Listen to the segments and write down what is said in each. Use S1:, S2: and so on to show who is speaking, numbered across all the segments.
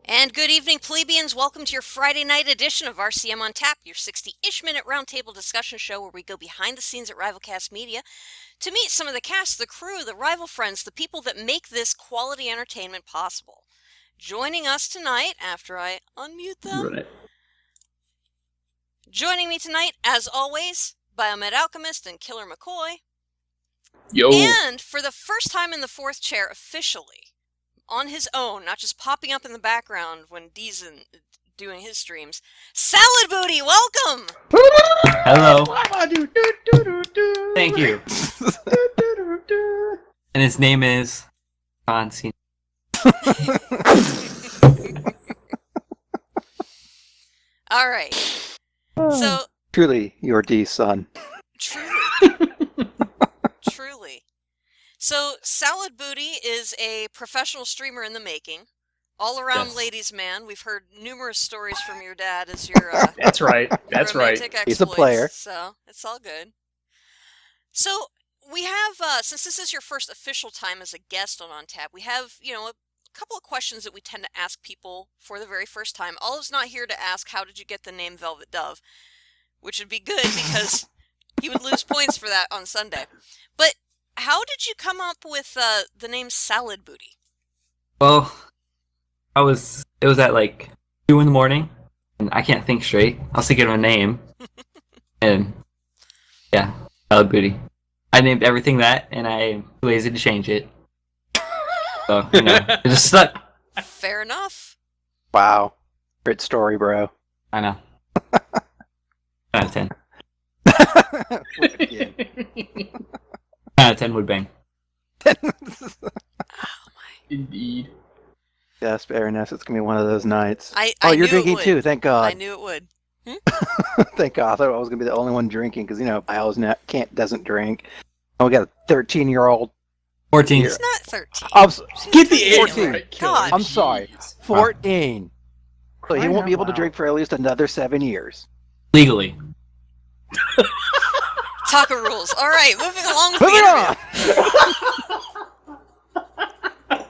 S1: And good evening, plebeians. Welcome to your Friday night edition of RCM on Tap, your 60-ish minute roundtable discussion show where we go behind the scenes at RivalCast Media to meet some of the cast, the crew, the rival friends, the people that make this quality entertainment possible. Joining us tonight, after I unmute them,
S2: Right.
S1: joining me tonight, as always, Biomed Alchemist and Killer McCoy.
S2: Yo.
S1: And for the first time in the fourth chair officially, on his own, not just popping up in the background when Dee's doing his streams. Salad Booty, welcome!
S3: Hello. Thank you. And his name is Francis.
S1: All right. So
S4: Truly, your D's son.
S1: Truly. So, Salad Booty is a professional streamer in the making. All-around ladies' man. We've heard numerous stories from your dad as your
S2: That's right. That's right.
S1: romantic
S4: He's a
S1: exploits,
S4: player.
S1: So, it's all good. So, we have, since this is your first official time as a guest on Tap, we have, a couple of questions that we tend to ask people for the very first time. Olive's not here to ask, how did you get the name Velvet Dove? Which would be good because he would lose points for that on Sunday. But how did you come up with the name Salad Booty?
S3: Well, it was at like 2 in the morning, and I can't think straight. I was thinking of a name, and yeah, Salad Booty. I named everything that, and I'm too lazy to change it. So, it just stuck.
S1: Fair enough.
S4: Wow. Great story, bro.
S3: I know. 10 out of 10.
S4: Yeah.
S3: 10 out of 10 would bang.
S2: Indeed.
S4: Yes, Baroness, it's gonna be one of those nights.
S1: I
S4: you're
S1: knew it
S4: drinking
S1: would.
S4: too. Thank God.
S1: I knew it would.
S4: Thank God. I thought I was gonna be the only one drinking because I always doesn't drink. Oh, we got a 13-year-old.
S3: 14.
S1: It's not 13.
S2: Get the age
S4: 14.
S2: right, Killer.
S1: God.
S4: I'm sorry. 14. So he won't be able to drink for at least another 7 years.
S3: Legally.
S1: Taco rules. All right, moving along with
S4: Moving
S1: the interview.
S4: on.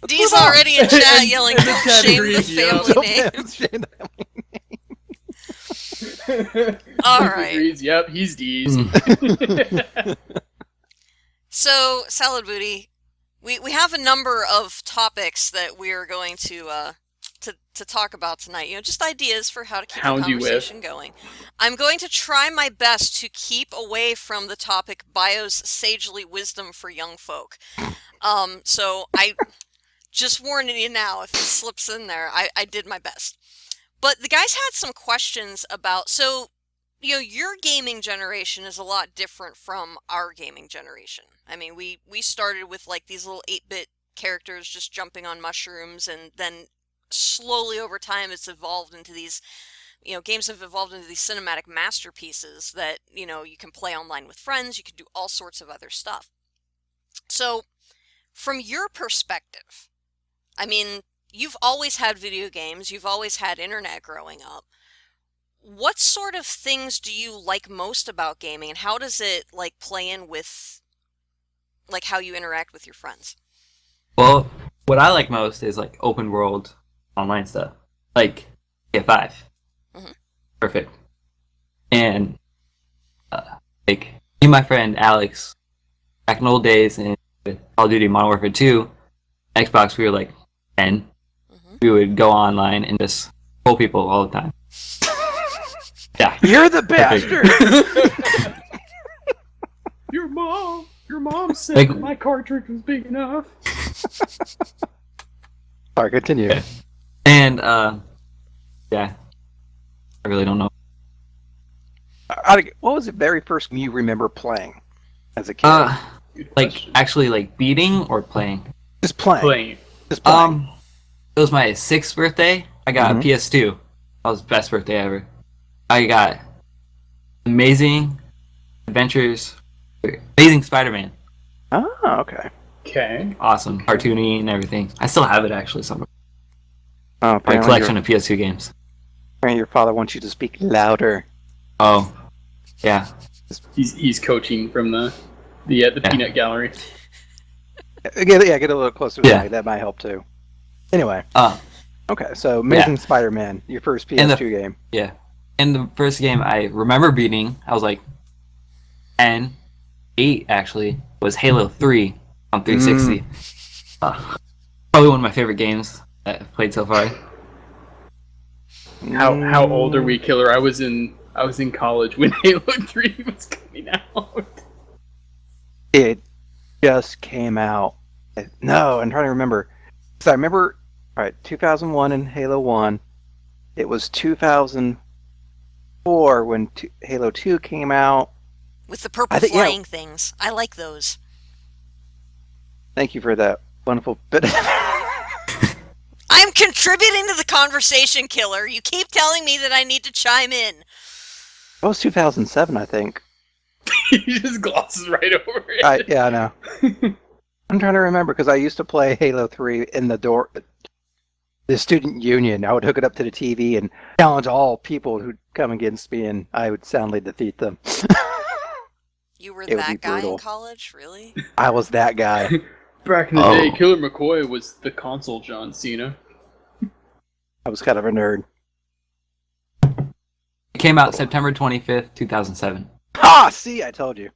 S1: Dee's already in chat yelling,
S2: And the
S1: "Don't
S2: chat
S1: shame the
S2: agrees, yeah.
S1: family name." All right.
S2: Agrees. Yep, he's D's.
S1: So, Salad Booty, we have a number of topics that we are going to talk about tonight. Just ideas for how to keep
S2: Hound
S1: the
S2: you with.
S1: conversation going. I'm going to try my best to keep away from the topic Bio's sagely wisdom for young folk. So I just warning you now, if it slips in there, I did my best. But the guys had some questions about, so, your gaming generation is a lot different from our gaming generation. I mean, we started with like these little 8-bit characters just jumping on mushrooms, and then slowly over time it's evolved into these, games have evolved into these cinematic masterpieces that, you can play online with friends, you can do all sorts of other stuff. So, from your perspective, I mean, you've always had video games, you've always had internet growing up. What sort of things do you like most about gaming, and how does it like play in with like how you interact with your friends?
S3: Well, what I like most is like open world online stuff, like GTA 5.
S1: Mhm.
S3: Perfect. And like me and my friend Alex, back in the old days, and with Call of Duty Modern Warfare 2, Xbox, we were like 10.
S1: Mhm.
S3: We would go online and just pull people all the time. Yeah.
S4: You're the bastard.
S2: Your mom said
S3: Like-
S2: that my cartridge was big enough.
S4: Sorry, continue.
S3: Okay. And yeah, I really don't know.
S4: What was the very first game you remember playing as a kid?
S2: Good
S3: Like
S2: question.
S3: actually like beating or playing.
S4: Just playing.
S2: Playing.
S4: Just playing.
S3: It was my 6th birthday. I got a PS2. That was the best birthday ever. I got Amazing Spider-Man.
S4: Oh, okay.
S2: Okay.
S3: Awesome, cartoony and everything. I still have it actually somewhere.
S4: Oh,
S3: My
S4: apparently
S3: collection of PS2 games.
S4: apparently your father wants you to speak louder.
S3: Oh, yeah.
S2: He's coaching from the peanut gallery.
S4: Get a little closer to the
S3: Yeah.
S4: mic. That might help too. Anyway,
S3: Uh,
S4: okay. So Amazing Spider-Man, your first PS2 game.
S3: yeah. In the first game I remember beating, I was like 10, 8 actually, was Halo 3 on 360. Probably one of my favorite games that I've played so far.
S2: How old are we, Killer? I was in college when Halo 3 was coming out.
S4: It just came out. No, I'm trying to remember. So I remember, all right, 2001 in Halo 1. It was 2004 when Halo 2 came out.
S1: With the purple flying things. I like those.
S4: Thank you for that wonderful bit.
S1: I'm contributing to the conversation, Killer. You keep telling me that I need to chime in.
S4: That was 2007, I think.
S2: He just glosses right over it.
S4: Yeah, I know. I'm trying to remember because I used to play Halo 3 in the student union. I would hook it up to the TV and challenge all people who'd come against me, and I would soundly defeat them.
S1: You were
S4: It would
S1: that
S4: be
S1: guy
S4: brutal.
S1: in college? Really?
S4: I was that guy.
S2: Back in the day, Killer McCoy was the console John Cena.
S4: I was kind of a nerd.
S3: It came out September 25th, 2007.
S4: Ah, see, I told you.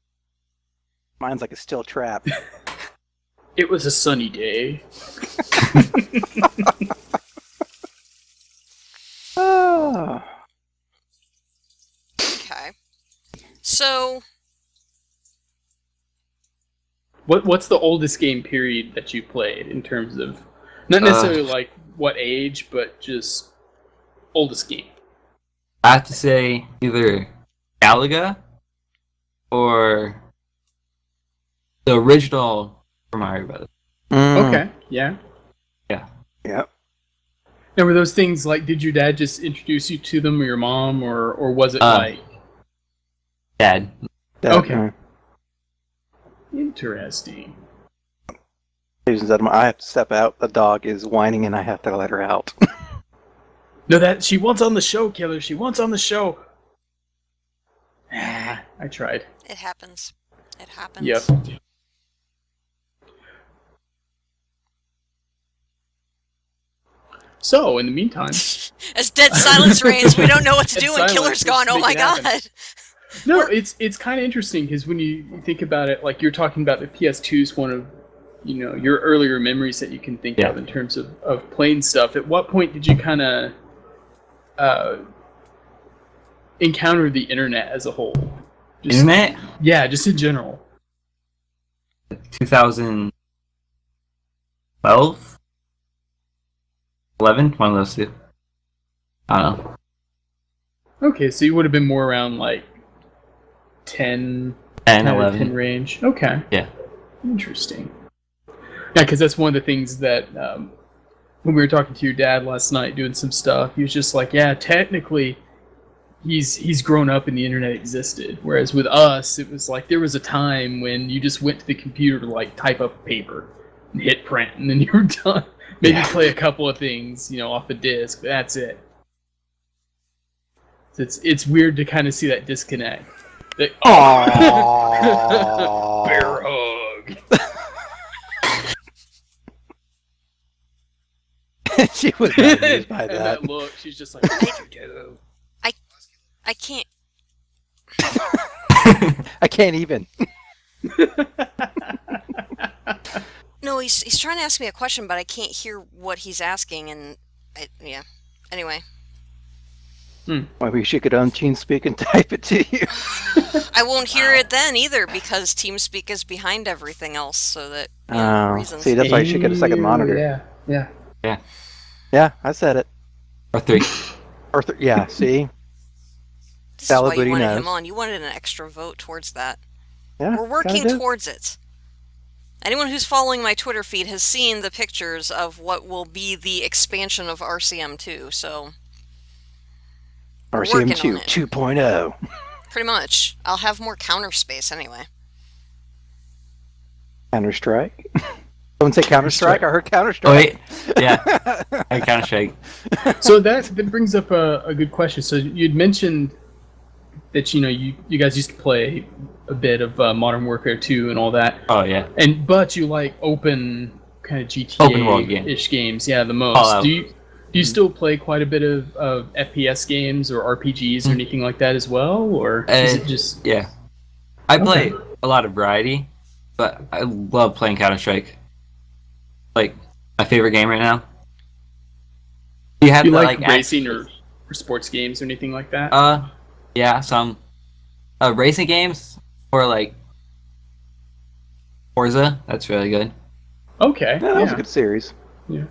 S4: Mine's like a steel trap.
S2: It was a sunny day.
S4: Oh.
S1: Okay. So,
S2: What's the oldest game period that you played in terms of not necessarily like what age, but just oldest game?
S3: I have to say either Galaga or the original Super Mario Brothers.
S2: Okay, yeah.
S4: Yep.
S2: Now, were those things like, did your dad just introduce you to them, or your mom, or was it like...
S3: Dad.
S2: Okay. Interesting.
S4: Ladies and gentlemen, I have to step out. The dog is whining, and I have to let her out.
S2: No, she wants on the show, Killer. She wants on the show. I tried.
S1: it happens. It happens.
S2: Yep. So, in the meantime...
S1: As dead silence reigns, we don't know what to do
S2: Dead
S1: when
S2: silence,
S1: Killer's gone.
S2: let's
S1: Oh
S2: make
S1: my
S2: it happen.
S1: god.
S2: No, it's kind of interesting because when you think about it, like you're talking about the PS2 is one of your earlier memories that you can think of in terms of playing stuff. At what point did you kind of encounter the internet as a whole?
S3: Internet?
S2: Yeah, just in general.
S3: 2012? 11? One of those two. I don't know.
S2: Okay, so you would have been more around like 10,
S3: 10,
S2: or
S3: 11.
S2: 10 range. Okay.
S3: Yeah.
S2: Interesting. Yeah, because that's one of the things that when we were talking to your dad last night doing some stuff, he was just like, yeah, technically he's grown up and the internet existed. Whereas with us, it was like there was a time when you just went to the computer to like type up a paper and hit print and then you were done. Maybe play a couple of things, off the disc, but that's it. It's weird to kind of see that disconnect.
S4: Aww.
S2: Bear hug.
S4: She was not amused by
S2: And
S4: that.
S2: that look, she's just like, what'd you do?
S1: I can't.
S4: I can't even.
S1: No, he's trying to ask me a question, but I can't hear what he's asking, and yeah. Anyway,
S4: Maybe she could TeamSpeak and type it to you.
S1: I won't hear it then either because TeamSpeak is behind everything else, so that reasons.
S4: See, that's why she got a second monitor.
S2: Yeah.
S4: Yeah, I said it.
S3: Or 3.
S4: Yeah, see?
S1: This is why you
S4: Celebrity
S1: wanted
S4: knows.
S1: him on. You wanted an extra vote towards that.
S4: Yeah,
S1: We're working
S4: kinda do.
S1: towards it. Anyone who's following my Twitter feed has seen the pictures of what will be the expansion of RCM 2, so
S4: RCM
S1: working
S4: 2
S1: on it.
S4: 2.0.
S1: pretty much. I'll have more counter space anyway.
S4: Counter-Strike? Someone say Counter-Strike? I heard Counter-Strike.
S3: Oh, wait. Yeah. I Counter-Strike.
S2: So that brings up a good question. So you'd mentioned that you guys used to play a bit of Modern Warfare 2 and all that.
S3: Oh yeah.
S2: But you like open kind of
S3: Open world
S2: GTA-ish games, yeah, the most. Do you still play quite a bit of FPS games or RPGs or anything like that as well, or is it just?
S3: Yeah, I play a lot of variety, but I love playing Counter-Strike. Like my favorite game right now. You have
S2: Do you
S3: to,
S2: like racing or sports games or anything like that?
S3: Yeah, some racing games or like Forza. That's really good.
S2: Okay,
S4: That was a good series.
S2: Yeah.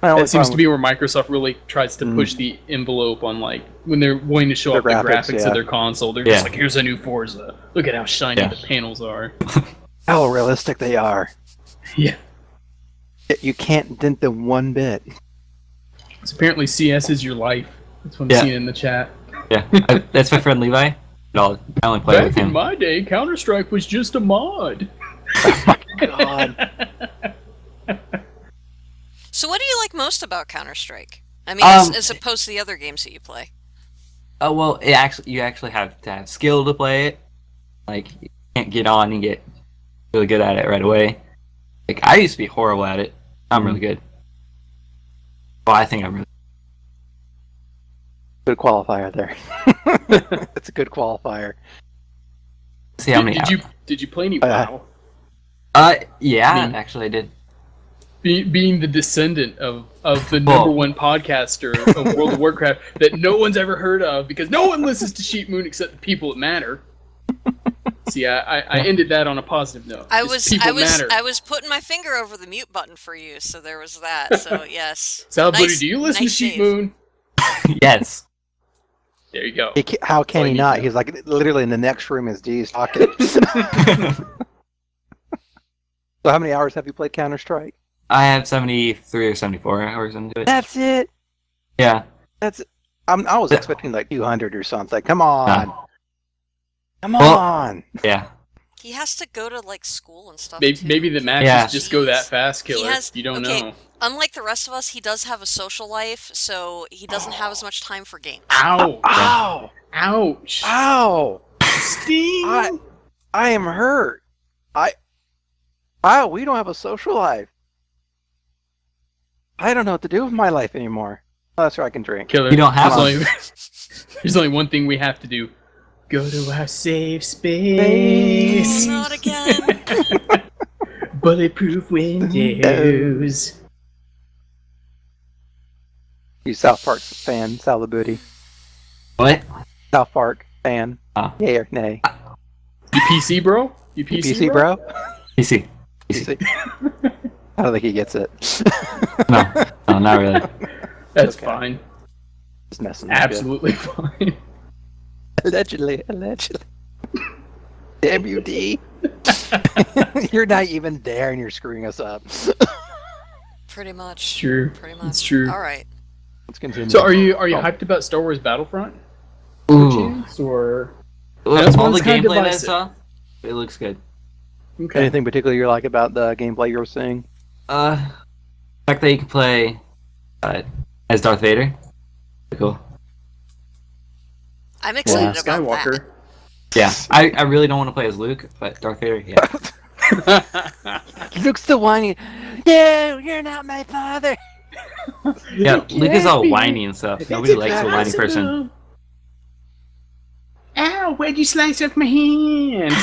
S4: My
S2: That seems to be where Microsoft really tries to push the envelope on, like, when they're wanting to show off the graphics of their console. They're just like, here's a new Forza. Look at how shiny the panels are.
S4: how realistic they are.
S2: Yeah.
S4: You can't dent them one bit.
S2: So apparently CS is your life. That's what I'm seeing in the chat.
S3: Yeah, that's my friend Levi. I only play with
S2: Back in
S3: him.
S2: my day, Counter-Strike was just a mod.
S4: Oh my god.
S1: So what do you like most about Counter-Strike? I mean, as opposed to the other games that you play.
S3: Oh well, you actually have to have skill to play it. Like you can't get on and get really good at it right away. Like I used to be horrible at it. I'm really good. Well, I think I'm really
S4: Good qualifier there. That's a good qualifier.
S3: see how many.
S2: Did you play any WoW?
S3: Yeah, actually I did.
S2: Being the descendant of the number one podcaster of World of Warcraft that no one's ever heard of because no one listens to Sheep Moon except the people that matter. See, I ended that on a positive note.
S1: I
S2: Matter.
S1: was putting my finger over the mute button for you, so there was that. So yes.
S2: Sal Booty, do you listen to Sheep Moon?
S3: Yes.
S2: There you go.
S4: How can he not? He's like literally in the next room as D's talking. So how many hours have you played Counter-Strike?
S3: I have 73 or 74 hours into it.
S4: That's it.
S3: Yeah.
S4: I was expecting like 200 or something. Come on. Come
S3: Well,
S4: on.
S3: Yeah.
S1: He has to go to like school and stuff.
S2: Maybe the matches just go that fast, Killer. You don't know.
S1: Unlike the rest of us, he does have a social life, so he doesn't have as much time for games.
S2: Ow!
S4: Ow!
S2: Ouch!
S4: Ow!
S2: Sting!
S4: I am hurt. Wow, we don't have a social life. I don't know what to do with my life anymore. Oh, that's where I can drink.
S2: Killer.
S3: You don't have
S2: There's only one thing we have to do. Go to our safe space.
S1: Not again.
S2: Bulletproof windows.
S4: You South Park fan, Salabooty.
S3: What?
S4: South Park fan.
S3: Oh.
S4: Yay or nay?
S2: You PC, bro? You PC,
S4: bro?
S3: PC.
S4: I don't think he gets it.
S3: No, not really.
S2: That's fine.
S4: Just messing.
S2: Absolutely fine.
S4: Allegedly. Damn you, D. You're not even there and you're screwing us up.
S1: Pretty much.
S2: It's true.
S1: Pretty much.
S2: It's true.
S1: All right.
S4: Let's continue.
S2: So are you hyped about Star Wars Battlefront?
S3: Ooh.
S2: Or
S3: All
S2: That's
S3: the
S2: one's kinda
S3: gameplay that I
S2: divisive.
S3: saw, it looks good.
S2: okay.
S4: Anything particular you like about the gameplay you were seeing?
S3: The fact that you can play as Darth Vader. Cool.
S1: I'm excited about
S2: Skywalker.
S1: that.
S3: Yeah, I really don't want to play as Luke, but Darth Vader, yeah.
S4: Luke's still whining. No, you're not my father.
S3: Yeah, Luke is all whiny and stuff. Nobody likes a whiny person.
S2: Ow, where'd you slice off my hand?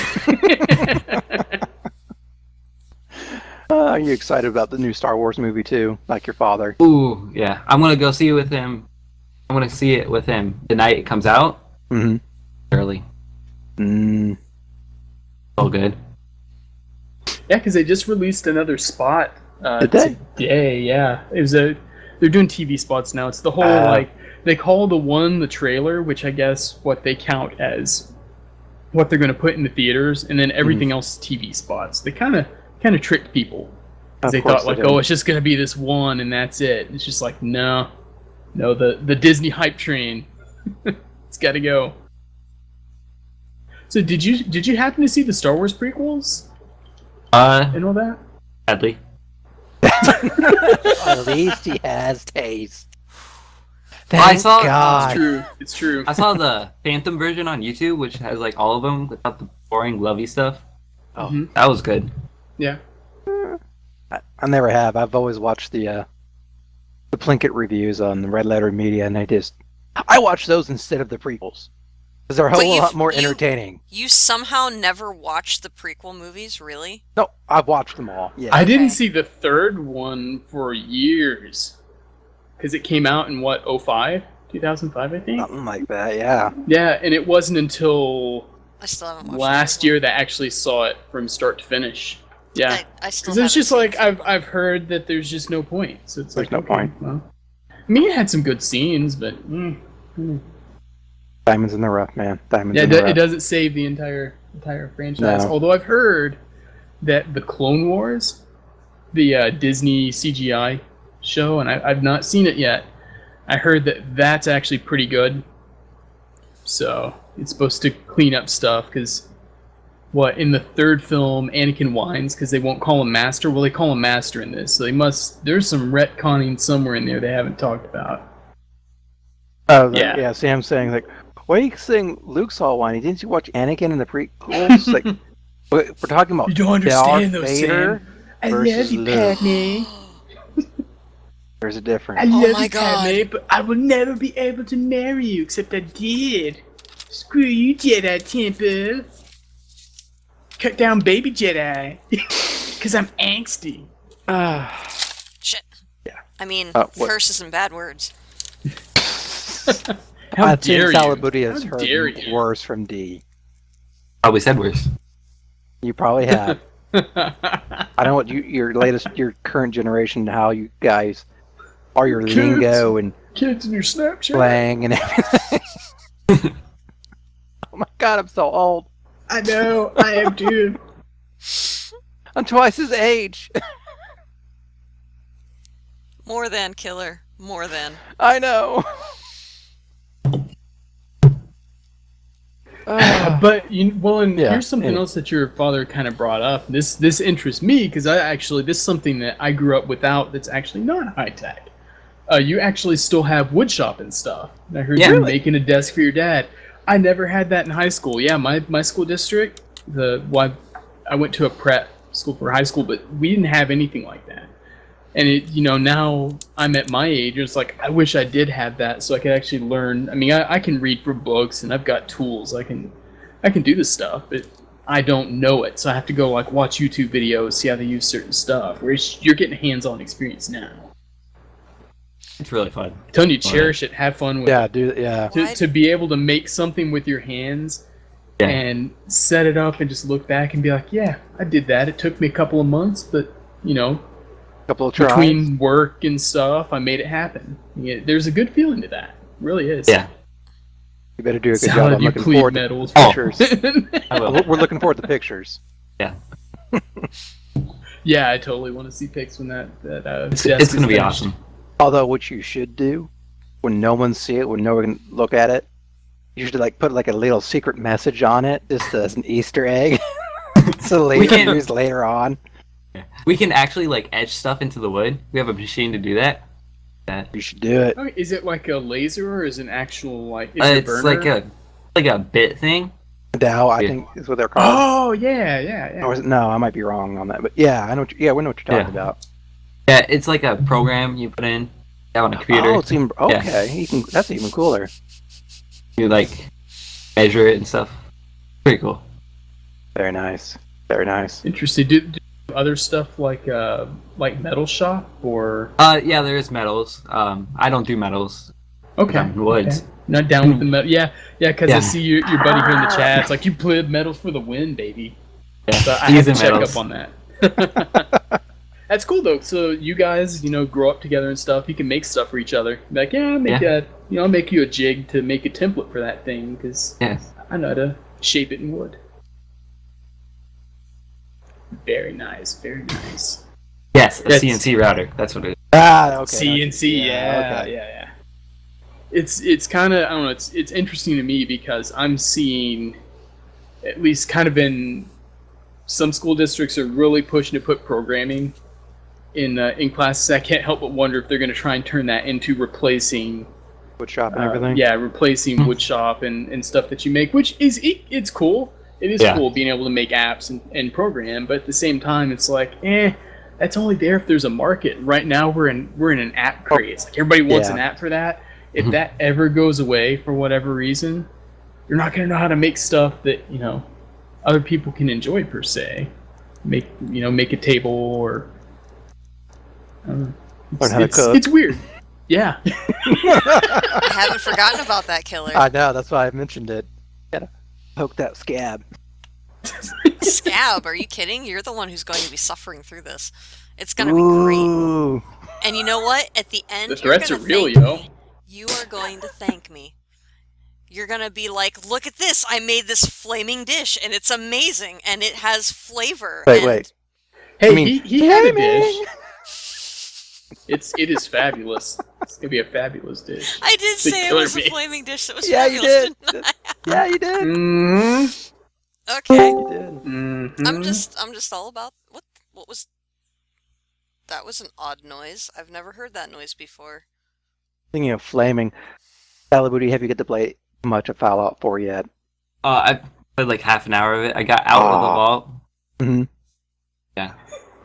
S4: Are you excited about the new Star Wars movie too? Like your father?
S3: Ooh, yeah. I'm gonna go see it with him. I'm gonna see it with him the night it comes out.
S4: Mm-hmm.
S3: Early. So good.
S2: Yeah, because they just released another spot
S4: Did they?
S2: today. Yeah, it was they're doing TV spots now. It's the whole like they call the trailer, which I guess what they count as what they're going to put in the theaters, and then everything else is TV spots. They kind of tricked people because they thought like, oh, it's just going to be this one and that's it. It's just like no, the Disney hype train, it's got to go. So did you happen to see the Star Wars prequels and all that?
S3: Sadly.
S4: At least he has taste. Thank
S3: saw-
S4: God.
S2: It's true. It's true.
S3: I saw the Phantom version on YouTube, which has like all of them without the boring, lovey stuff.
S4: Oh.
S2: Mhm.
S3: That was good.
S2: Yeah.
S4: I never have. I've always watched the Plinkett reviews on the Red Letter Media, and I watch those instead of the prequels because they're a
S1: But
S4: whole
S1: you've-
S4: lot more
S1: you-
S4: entertaining.
S1: You somehow never watched the prequel movies, really?
S4: No, I've watched them all. Yeah.
S2: I didn't
S1: Okay.
S2: see the third one for years because it came out in what 05, 2005, I think.
S4: Something like that. Yeah.
S2: Yeah, and it wasn't until
S1: I still haven't watched
S2: last
S1: the
S2: year that I actually saw it from start to finish. Yeah.
S1: I still
S2: Because it's just
S1: haven't
S2: like
S1: seen the
S2: I've heard that there's just no point. So it's
S4: There's
S2: like
S4: no
S2: okay,
S4: point.
S2: Well, I mean, it had some good scenes, but
S4: Diamonds in the rough, man. Diamonds
S2: yeah,
S4: in the
S2: it
S4: rough.
S2: doesn't save the entire franchise.
S4: No.
S2: Although I've heard that the Clone Wars, the Disney CGI show, and I've not seen it yet. I heard that that's actually pretty good. So it's supposed to clean up stuff because in the third film Anakin whines because they won't call him Master. Well, they call him Master in this, so there's some retconning somewhere in there they haven't talked about.
S4: Oh,
S2: Yeah.
S4: yeah. Sam's saying like, why are you saying Luke's all whiny? Didn't you watch Anakin in the prequels? Like, we're talking about
S2: You don't
S4: Darth
S2: understand though,
S4: Vader
S2: Sam. I
S4: versus
S2: love you,
S4: Luke.
S2: Padme.
S4: There's a
S2: I
S4: difference.
S1: Oh
S2: love
S1: my
S2: you,
S1: God.
S2: Padme, but I will never be able to marry you, except I did. Screw you, Jedi Temple. Cut down baby Jedi. Because I'm angsty.
S1: Shit.
S4: Yeah.
S1: I mean,
S4: What?
S1: curses and bad words.
S2: How
S4: I
S2: dare
S4: think
S2: you?
S4: Salabuti has
S2: How dare
S4: heard
S2: you?
S4: worse from D.
S3: Probably said worse.
S4: You probably have. I don't know what your current generation, how you guys are your
S2: Kids.
S4: lingo and
S2: Kids in your Snapchat.
S4: slang and everything. Oh my God, I'm so old.
S2: I know, I am too.
S4: I'm twice his age.
S1: More than killer. More than.
S4: I know.
S2: But
S4: Yeah,
S2: here's something
S4: and-
S2: else that your father kind of brought up. This interests me because this is something that I grew up without. That's actually not high tech. You actually still have wood shop and stuff. I heard
S3: Yeah.
S2: you're making a desk for your dad. I never had that in high school. Yeah, my school district, I went to a prep school for high school, but we didn't have anything like that. And now I'm at my age, it's like I wish I did have that so I could actually learn. I mean, I can read from books and I've got tools. I can do this stuff, but I don't know it, so I have to go like watch YouTube videos, see how they use certain stuff. Whereas you're getting hands-on experience now.
S3: It's really fun.
S2: I'm telling you, cherish it, have fun with
S4: Yeah,
S2: it.
S4: dude. Yeah.
S2: To be able to make something with your hands
S3: Yeah.
S2: and set it up and just look back and be like, yeah, I did that. It took me a couple of months, but
S4: Couple of tries.
S2: between work and stuff, I made it happen. Yeah, there's a good feeling to that. It really is.
S3: Yeah.
S4: You better do a good job.
S2: Salad,
S4: I'm
S2: you
S4: looking
S2: plead
S4: forward to
S2: medals.
S3: Oh.
S4: pictures.
S3: I will.
S4: We're looking forward to pictures.
S3: Yeah.
S2: Yeah, I totally want to see pics when that
S3: It's
S2: desk
S3: going to
S2: is
S3: be
S2: finished.
S3: awesome.
S4: Although what you should do, when no one see it, when no one can look at it, you should like put like a little secret message on it, just as an Easter egg, so later
S3: can-
S4: use later on.
S3: We can actually like etch stuff into the wood. We have a machine to do that.
S4: You should do it.
S2: Oh, is it like a laser or is it an actual like? Is it a
S3: It's
S2: burner?
S3: like a bit thing.
S4: Dow, I
S3: Yeah.
S4: think is what they're called.
S2: Oh yeah.
S4: Or is it, no, I might be wrong on that, but yeah, I know. We know what you're talking
S3: Yeah.
S4: about.
S3: Yeah, it's like a program you put in on a computer.
S4: Oh, it's even okay. That's even cooler.
S3: You like measure it and stuff. Pretty cool.
S4: Very nice. Very nice.
S2: Interesting. Do other stuff like metal shop or
S3: Yeah, there is metals. I don't do metals.
S2: okay,
S3: Woods.
S2: okay. Not down with the metal. Yeah, because I
S3: Yeah.
S2: see your buddy here in the chat. It's like you played metals for the win, baby.
S3: Yeah,
S2: So I have to
S3: using
S2: check
S3: metals.
S2: up on that. That's cool though. So you guys, grow up together and stuff. You can make stuff for each other. Be like, yeah, I'll make I'll make you a jig to make a template for that thing because
S3: Yeah.
S2: I know how to shape it in wood. Very nice, very nice.
S3: Yes, a
S2: That's-
S3: CNC router. That's what it is.
S4: Ah, okay.
S2: CNC, yeah,
S4: okay.
S2: yeah. It's kind of, I don't know. It's interesting to me because I'm seeing, at least kind of in some school districts, are really pushing to put programming in classes. I can't help but wonder if they're going to try and turn that into replacing
S4: Wood shop and everything.
S2: Yeah, replacing woodshop and stuff that you make, which is it's cool. It is cool being able to make apps and program, but at the same time, it's like, that's only there if there's a market. Right now, we're in an app craze. Like everybody wants an app for that. If that ever goes away for whatever reason, you're not going to know how to make stuff that other people can enjoy per se. Make a table or
S4: learn how to cook.
S2: It's weird. Yeah.
S1: I haven't forgotten about that, Killer.
S4: I know, that's why I mentioned it. Gotta poke that scab.
S1: Scab? Are you kidding? You're the one who's going to be suffering through this. It's going to be great. And you know what? At the end,
S2: the threats
S1: you're
S2: are
S1: gonna
S2: real,
S1: thank me. You are going to thank me. You're going to be like, look at this. I made this flaming dish, and it's amazing, and it has flavor.
S4: Wait.
S2: Hey, he had a dish. It is fabulous. It's gonna be a fabulous dish.
S1: I did say it was a flaming dish that was
S4: fabulous.
S1: You did.
S4: Yeah, you did.
S2: Mm-hmm.
S1: Okay.
S4: You did.
S2: Mm-hmm.
S1: I'm just all about what was that? Was an odd noise. I've never heard that noise before.
S4: Thinking of flaming, Salabuti, have you get to play much of Fallout 4 yet?
S3: I played like half an hour of it. I got out of the vault.
S4: Mm-hmm.
S3: Yeah.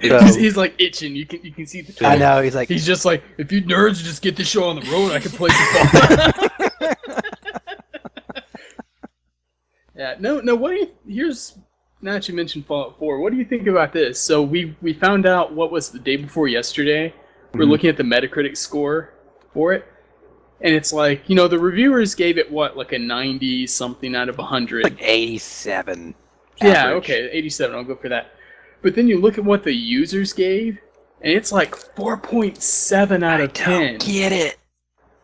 S4: So,
S2: he's like itching. You can see the.
S4: I know. He's
S2: just like, if you nerds just get this show on the road, I can play some Fallout. Yeah. No. What do you? Now that you mentioned Fallout 4, what do you think about this? So we found out what was the day before yesterday. We're looking at the Metacritic score for it, and it's like the reviewers gave it like a 90 something out of 100.
S4: like 87.
S2: Yeah.
S4: average.
S2: Okay. 87. I'll go for that. But then you look at what the users gave, and it's like 4.7 out of 10.
S4: I don't get it.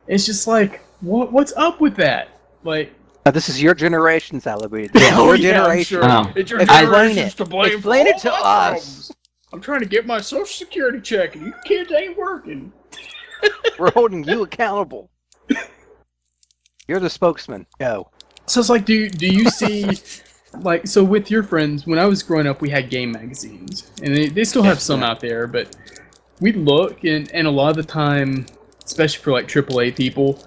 S2: It's just like, what's up with that? Like,
S4: Now, this is your generation, Salabuti. This is your generation.
S3: I'm sure.
S2: It's your
S4: Explain
S2: generation's
S4: it.
S2: to blame.
S4: Explain
S2: for
S4: it to
S2: all my
S4: us.
S2: problems. I'm trying to get my Social Security check, and you kids ain't working.
S4: We're holding you accountable. You're the spokesman. Go.
S2: So it's like, do you see... Like, so with your friends, when I was growing up, we had game magazines, and they still have some out there, but we'd look, and a lot of the time, especially for like AAA people,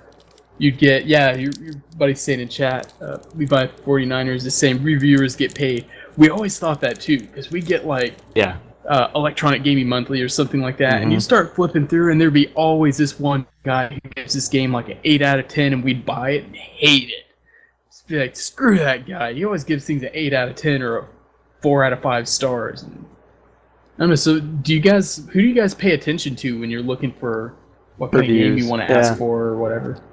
S2: you'd get, your buddy's saying in chat, we buy 49ers, the same reviewers get paid. We always thought that too, because we get like Electronic Gaming Monthly or something like that, and you start flipping through, and there'd be always this one guy who gives this game like an 8 out of 10, and we'd buy it and hate it. Be like, screw that guy. He always gives things an 8 out of 10 or a 4 out of 5 stars. And I don't know. So, who do you guys pay attention to when you're looking for what kind of game you want to ask for or whatever?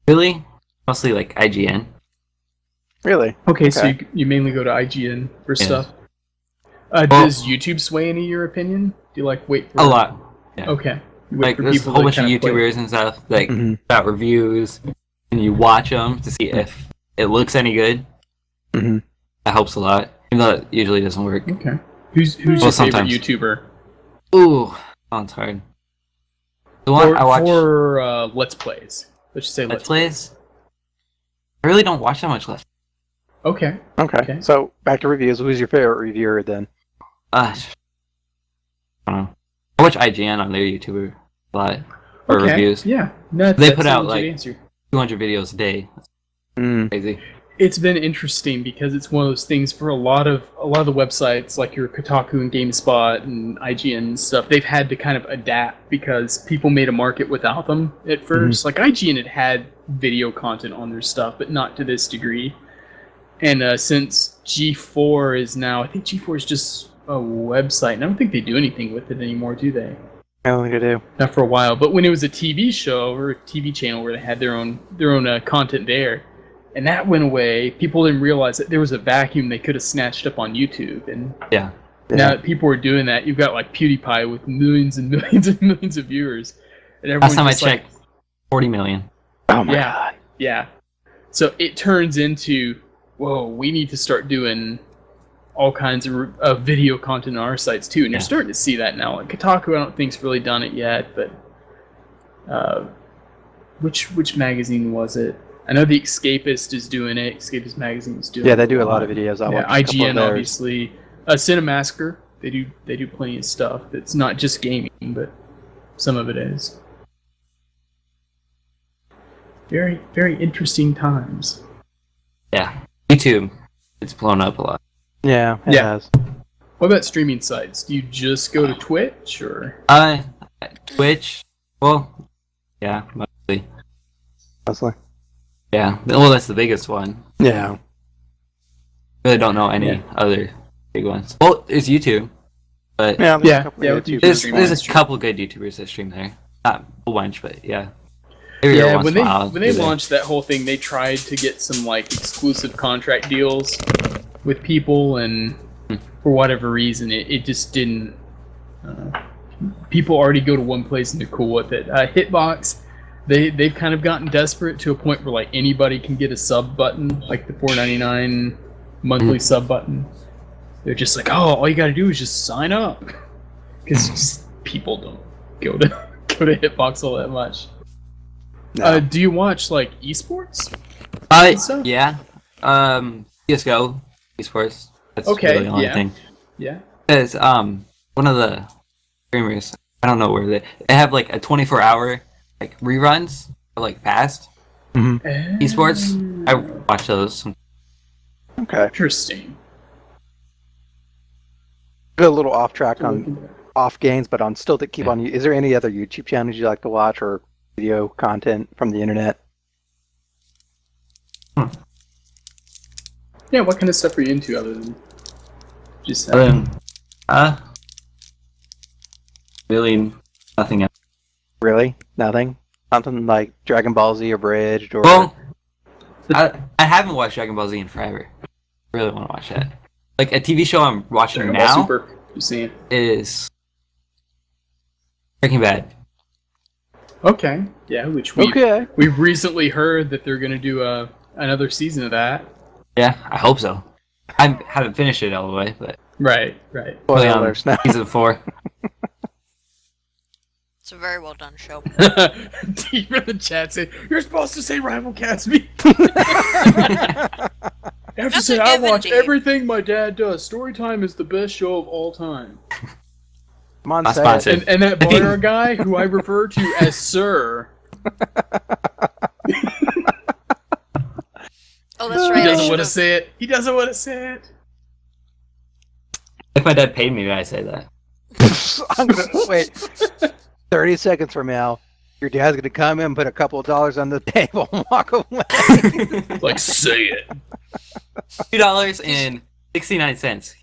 S3: Really? Mostly like IGN.
S4: Really?
S2: Okay. So you mainly go to IGN for stuff. Does YouTube sway any of your opinion? Do you like wait for
S3: a lot? Yeah.
S2: Okay. You wait
S3: Like
S2: for
S3: there's a
S2: people
S3: whole
S2: to
S3: bunch of
S2: kind play.
S3: YouTubers and stuff like about reviews, and you watch them to see if it looks any good.
S4: Mm-hmm.
S3: That helps a lot, even though it usually doesn't work.
S2: Okay. Who's your favorite
S3: sometimes.
S2: YouTuber?
S3: Ooh, sounds hard. The one I watch
S2: for Let's Plays. Let's just say
S3: Let's Plays. I really don't watch that much Let's.
S2: Okay.
S4: Okay. So back to reviews. Who's your favorite reviewer then?
S3: I don't know. I watch IGN on their YouTuber a lot for reviews.
S2: Yeah. No,
S3: They
S2: that's
S3: put
S2: a
S3: out
S2: legit
S3: like
S2: answer.
S3: 200 videos a day. Crazy.
S2: It's been interesting because it's one of those things for a lot of the websites like your Kotaku and GameSpot and IGN and stuff. They've had to kind of adapt because people made a market without them at first. Like IGN had video content on their stuff, but not to this degree. And since G4 is now, I think G4 is just a website, and I don't think they do anything with it anymore, do they?
S4: I don't think I do.
S2: Not for a while. But when it was a TV show or a TV channel where they had their own content there. And that went away. People didn't realize that there was a vacuum they could have snatched up on YouTube. And
S3: Yeah.
S2: now that people are doing that, you've got like PewDiePie with millions and millions and millions of viewers. And
S3: Last
S2: everyone's
S3: time I
S2: just like,
S3: checked, 40 million.
S4: Oh my
S2: Yeah.
S4: god.
S2: yeah. So it turns into, whoa, we need to start doing all kinds of video content on our sites too. And you're starting to see that now. Like Kotaku, I don't think's really done it yet, but which magazine was it? I know The Escapist is doing it. Escapist magazine is doing it.
S4: Yeah, they do a lot of videos. I watch a couple of
S2: IGN
S4: theirs.
S2: obviously. Cinemassacre, they do plenty of stuff. It's not just gaming, but some of it is. Very, very interesting times.
S3: Yeah. YouTube, it's blown up a lot.
S4: Yeah, it
S2: Yeah.
S4: has.
S2: What about streaming sites? Do you just go to Twitch or?
S3: Twitch, well, yeah, mostly.
S4: Mostly.
S3: Yeah, well, that's the biggest one.
S4: Yeah.
S3: Really don't know any other big ones. Well, there's YouTube, but
S4: Yeah,
S2: Yeah,
S4: a couple
S2: yeah,
S4: of
S2: with
S4: YouTubers.
S2: YouTube.
S3: there's a couple good YouTubers that stream there. Not a whole bunch, but yeah. Every
S2: Yeah,
S3: once
S2: when
S3: in a while,
S2: they
S3: I'll do that.
S2: launched that whole thing, they tried to get some like exclusive contract deals with people, and for whatever reason, it just didn't. People already go to one place and they're cool with it. Hitbox, they've kind of gotten desperate to a point where like anybody can get a sub button, like the $4.99 monthly sub button. They're just like, oh, all you got to do is just sign up, because people don't go to Hitbox all that much.
S4: No.
S2: Do you watch like esports? So?
S3: Yeah. CS:GO, esports. That's
S2: Okay,
S3: really the only
S2: yeah.
S3: thing.
S2: Yeah.
S3: Because one of the streamers, I don't know where they have like a 24-hour like reruns or like fast esports. I watch those.
S4: Okay.
S2: Interesting.
S4: Go a little off track on off games, but on still to keep on. Is there any other YouTube channels you like to watch or video content from the internet?
S2: Yeah, what kind of stuff are you into other than just
S3: Really nothing else.
S4: Really? Nothing? Something like Dragon Ball Z Abridged or
S3: Well, I haven't watched Dragon Ball Z in forever. I really want to watch that. Like a TV show I'm watching
S2: Dragon Ball
S3: now
S2: Super? Just saying.
S3: is Breaking Bad.
S2: Okay. Yeah, which we've recently heard that they're gonna do another season of that.
S3: Yeah, I hope so. I haven't finished it all the way, but
S2: Right.
S4: Spoiler
S3: only on
S4: alerts now.
S3: season 4.
S1: It's a very well done show.
S2: Deep in the chat saying, you're supposed to say RivalCast me. I have to
S1: That's
S2: say,
S1: a
S2: I
S1: given,
S2: watch
S1: Dave.
S2: everything my dad does. Storytime is the best show of all time.
S4: Come on,
S3: Not
S4: say
S3: sponsored.
S4: it.
S2: And that Barter guy, who I refer to as Sir,
S1: Oh, that's
S2: he
S1: right. I
S2: doesn't want to
S1: should've-
S2: say it. He doesn't want to say it.
S3: If my dad paid me, I'd say that.
S4: I'm gonna wait 30 seconds from now. Your dad's gonna come in and put a couple of dollars on the table and walk away.
S2: Like, say it.
S3: $2.69.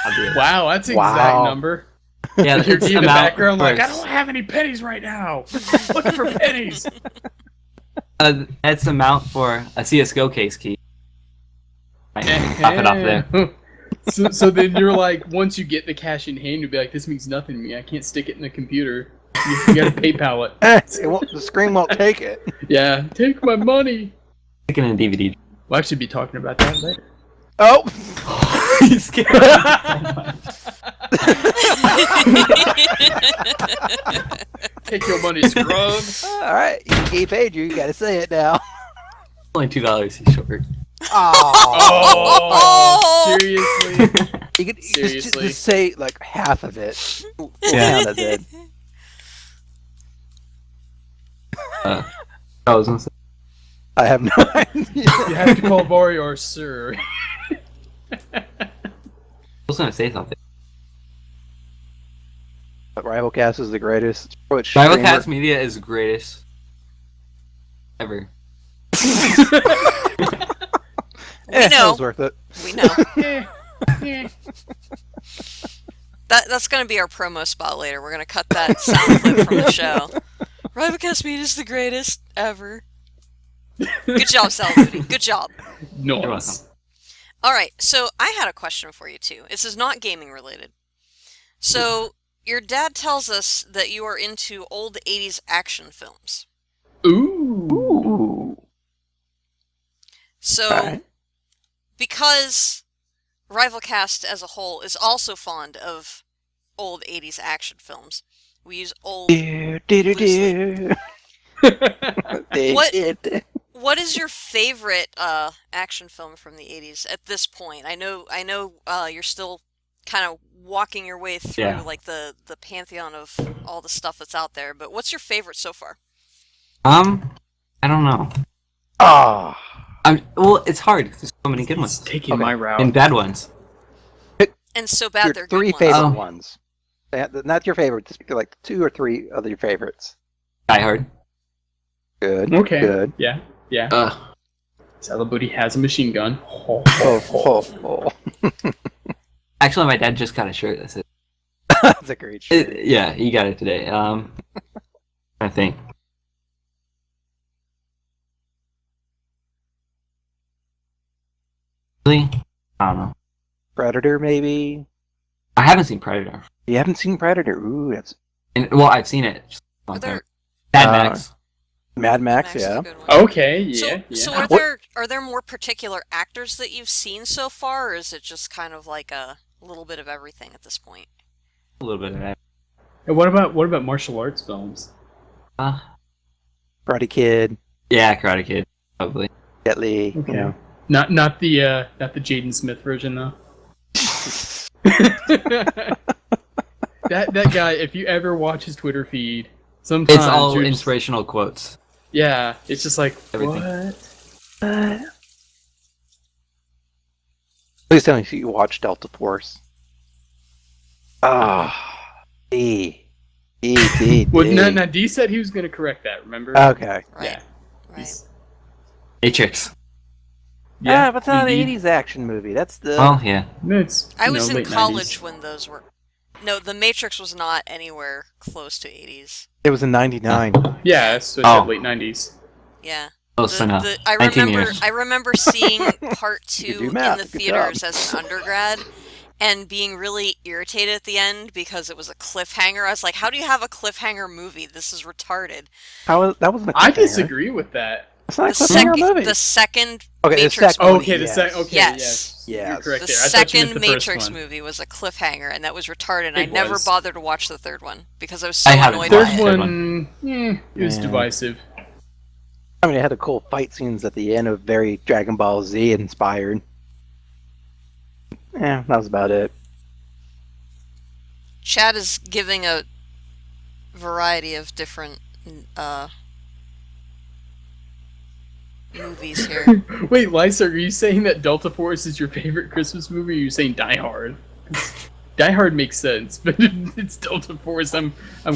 S3: I'll do it.
S2: Wow, that's the
S4: Wow.
S2: exact number.
S3: Yeah,
S2: You're
S3: it's
S2: in the
S3: amount
S2: background like, I
S3: works.
S2: don't have any pennies right now. Looking for pennies.
S3: That's the amount for a CS:GO case key. Right, pop it off there.
S2: So then you're like, once you get the cash in hand, you'll be like, this means nothing to me. I can't stick it in the computer. You gotta PayPal it.
S4: The screen won't take it.
S2: Yeah, take my money.
S3: Stick it in a DVD.
S2: We'll actually be talking about that later.
S4: Oh,
S3: You scared me so much.
S2: Take your money, scrub.
S4: all right. He paid you. You gotta say it now.
S3: Only $2 he's short.
S4: Oh,
S2: Seriously?
S4: you could
S2: Seriously.
S4: just say like half of it. We'll
S3: Yeah.
S4: count it then.
S3: I was gonna say.
S4: I have no idea.
S2: You have to call Vario Sir.
S3: I was gonna say something.
S4: But RivalCast is the greatest Twitch
S3: RivalCast
S4: streamer.
S3: Media is the greatest ever.
S4: It
S1: know.
S4: was worth it.
S1: We know.
S2: Eh.
S1: That's going to be our promo spot later. We're going to cut that sound clip from the show. RivalCast Media is the greatest ever. Good job, Sal Moody. Good job.
S3: You're welcome.
S2: Nice.
S1: All right, so I had a question for you too. This is not gaming related. So your dad tells us that you are into old 80s action films.
S2: Ooh.
S4: Ooh.
S1: So
S4: Alright.
S1: because RivalCast as a whole is also fond of old 80s action films, we use old.
S4: Do, do, do, do.
S1: What-
S4: Did.
S1: What is your favorite action film from the 80s at this point? I know you're still kind of walking your way through
S3: Yeah.
S1: like the pantheon of all the stuff that's out there, but what's your favorite so far?
S3: I don't know.
S4: Ah.
S3: Well, it's hard. There's so many good ones
S2: Taking my route.
S3: and bad ones.
S1: And so bad
S4: Your
S1: they're
S4: three
S1: good
S4: favorite
S1: ones.
S4: ones. Not your favorite. Just like 2 or 3 of your favorites.
S3: Die Hard.
S4: Good.
S2: Okay.
S4: Good.
S2: Yeah. Yeah. Celebrity has a machine gun.
S3: Actually, my dad just got a shirt that says.
S4: That's a great shirt.
S3: Yeah, he got it today. I think. Really? I don't know.
S4: Predator, maybe?
S3: I haven't seen Predator.
S4: You haven't seen Predator? Ooh, that's...
S3: Well, I've seen it. Just a long
S1: Are there-
S3: time. Mad Max.
S4: Mad Max,
S1: Max is
S4: yeah.
S1: a good one.
S2: Okay. Yeah.
S1: So
S2: yeah.
S1: are there more particular actors that you've seen so far, or is it just kind of like a little bit of everything at this point?
S3: A little bit of that.
S2: And what about martial arts films?
S4: Karate Kid,
S3: Yeah, Karate Kid, probably.
S4: Jet Li,
S2: Okay.
S4: you know.
S2: Not the Jaden Smith version though. that guy, if you ever watch his Twitter feed, sometimes
S3: It's all
S2: you're just-
S3: inspirational quotes.
S2: Yeah, it's just like
S3: Everything.
S2: what?
S4: Please tell me you watched Delta Force. Ah. D.
S2: Well, no, D said he was going to correct that. Remember?
S4: Okay.
S1: Right.
S2: Yeah.
S1: Right.
S2: He's-
S3: Matrix.
S2: Yeah,
S4: but it's not an
S2: indeed.
S4: 80s action movie. That's the...
S3: Well, yeah.
S2: No, it's
S1: I was in
S2: late
S1: college
S2: 90s.
S1: when those were. No, The Matrix was not anywhere close to 80s.
S4: It was in 99.
S2: Yeah, so it's
S3: Oh.
S2: late 90s.
S1: Yeah.
S3: Close enough.
S1: I
S3: 19
S1: remember
S3: years.
S1: I remember seeing part
S4: You
S1: 2
S4: do
S1: in
S4: math.
S1: the
S4: Good
S1: theaters
S4: job.
S1: as an undergrad and being really irritated at the end because it was a cliffhanger. I was like, how do you have a cliffhanger movie? This is retarded.
S4: That wasn't a
S2: I
S4: cliffhanger.
S2: disagree with that.
S4: It's not a
S1: The
S4: cliffhanger movie.
S1: second
S4: Okay, the
S1: Matrix
S4: second one,
S1: movie.
S2: Okay,
S4: yes.
S2: okay,
S1: Yes.
S2: You're
S4: Yes.
S2: correct
S1: The
S2: there. I thought you meant
S1: second
S2: the first
S1: Matrix
S2: one.
S1: movie was a cliffhanger, and that was retarded. And
S2: It
S1: I never
S2: was.
S1: bothered to watch the third one because I was so
S3: I haven't
S1: annoyed
S3: watched
S1: by
S2: Third
S1: it.
S2: one, it was
S4: Yeah.
S2: divisive.
S4: I mean, it had the cool fight scenes at the end of very Dragon Ball Z inspired. Yeah, that was about it.
S1: Chad is giving a variety of different movies here.
S2: Wait, Lisa, are you saying that Delta Force is your favorite Christmas movie, or are you saying Die Hard? 'Cause Die Hard makes sense, but it's Delta Force I'm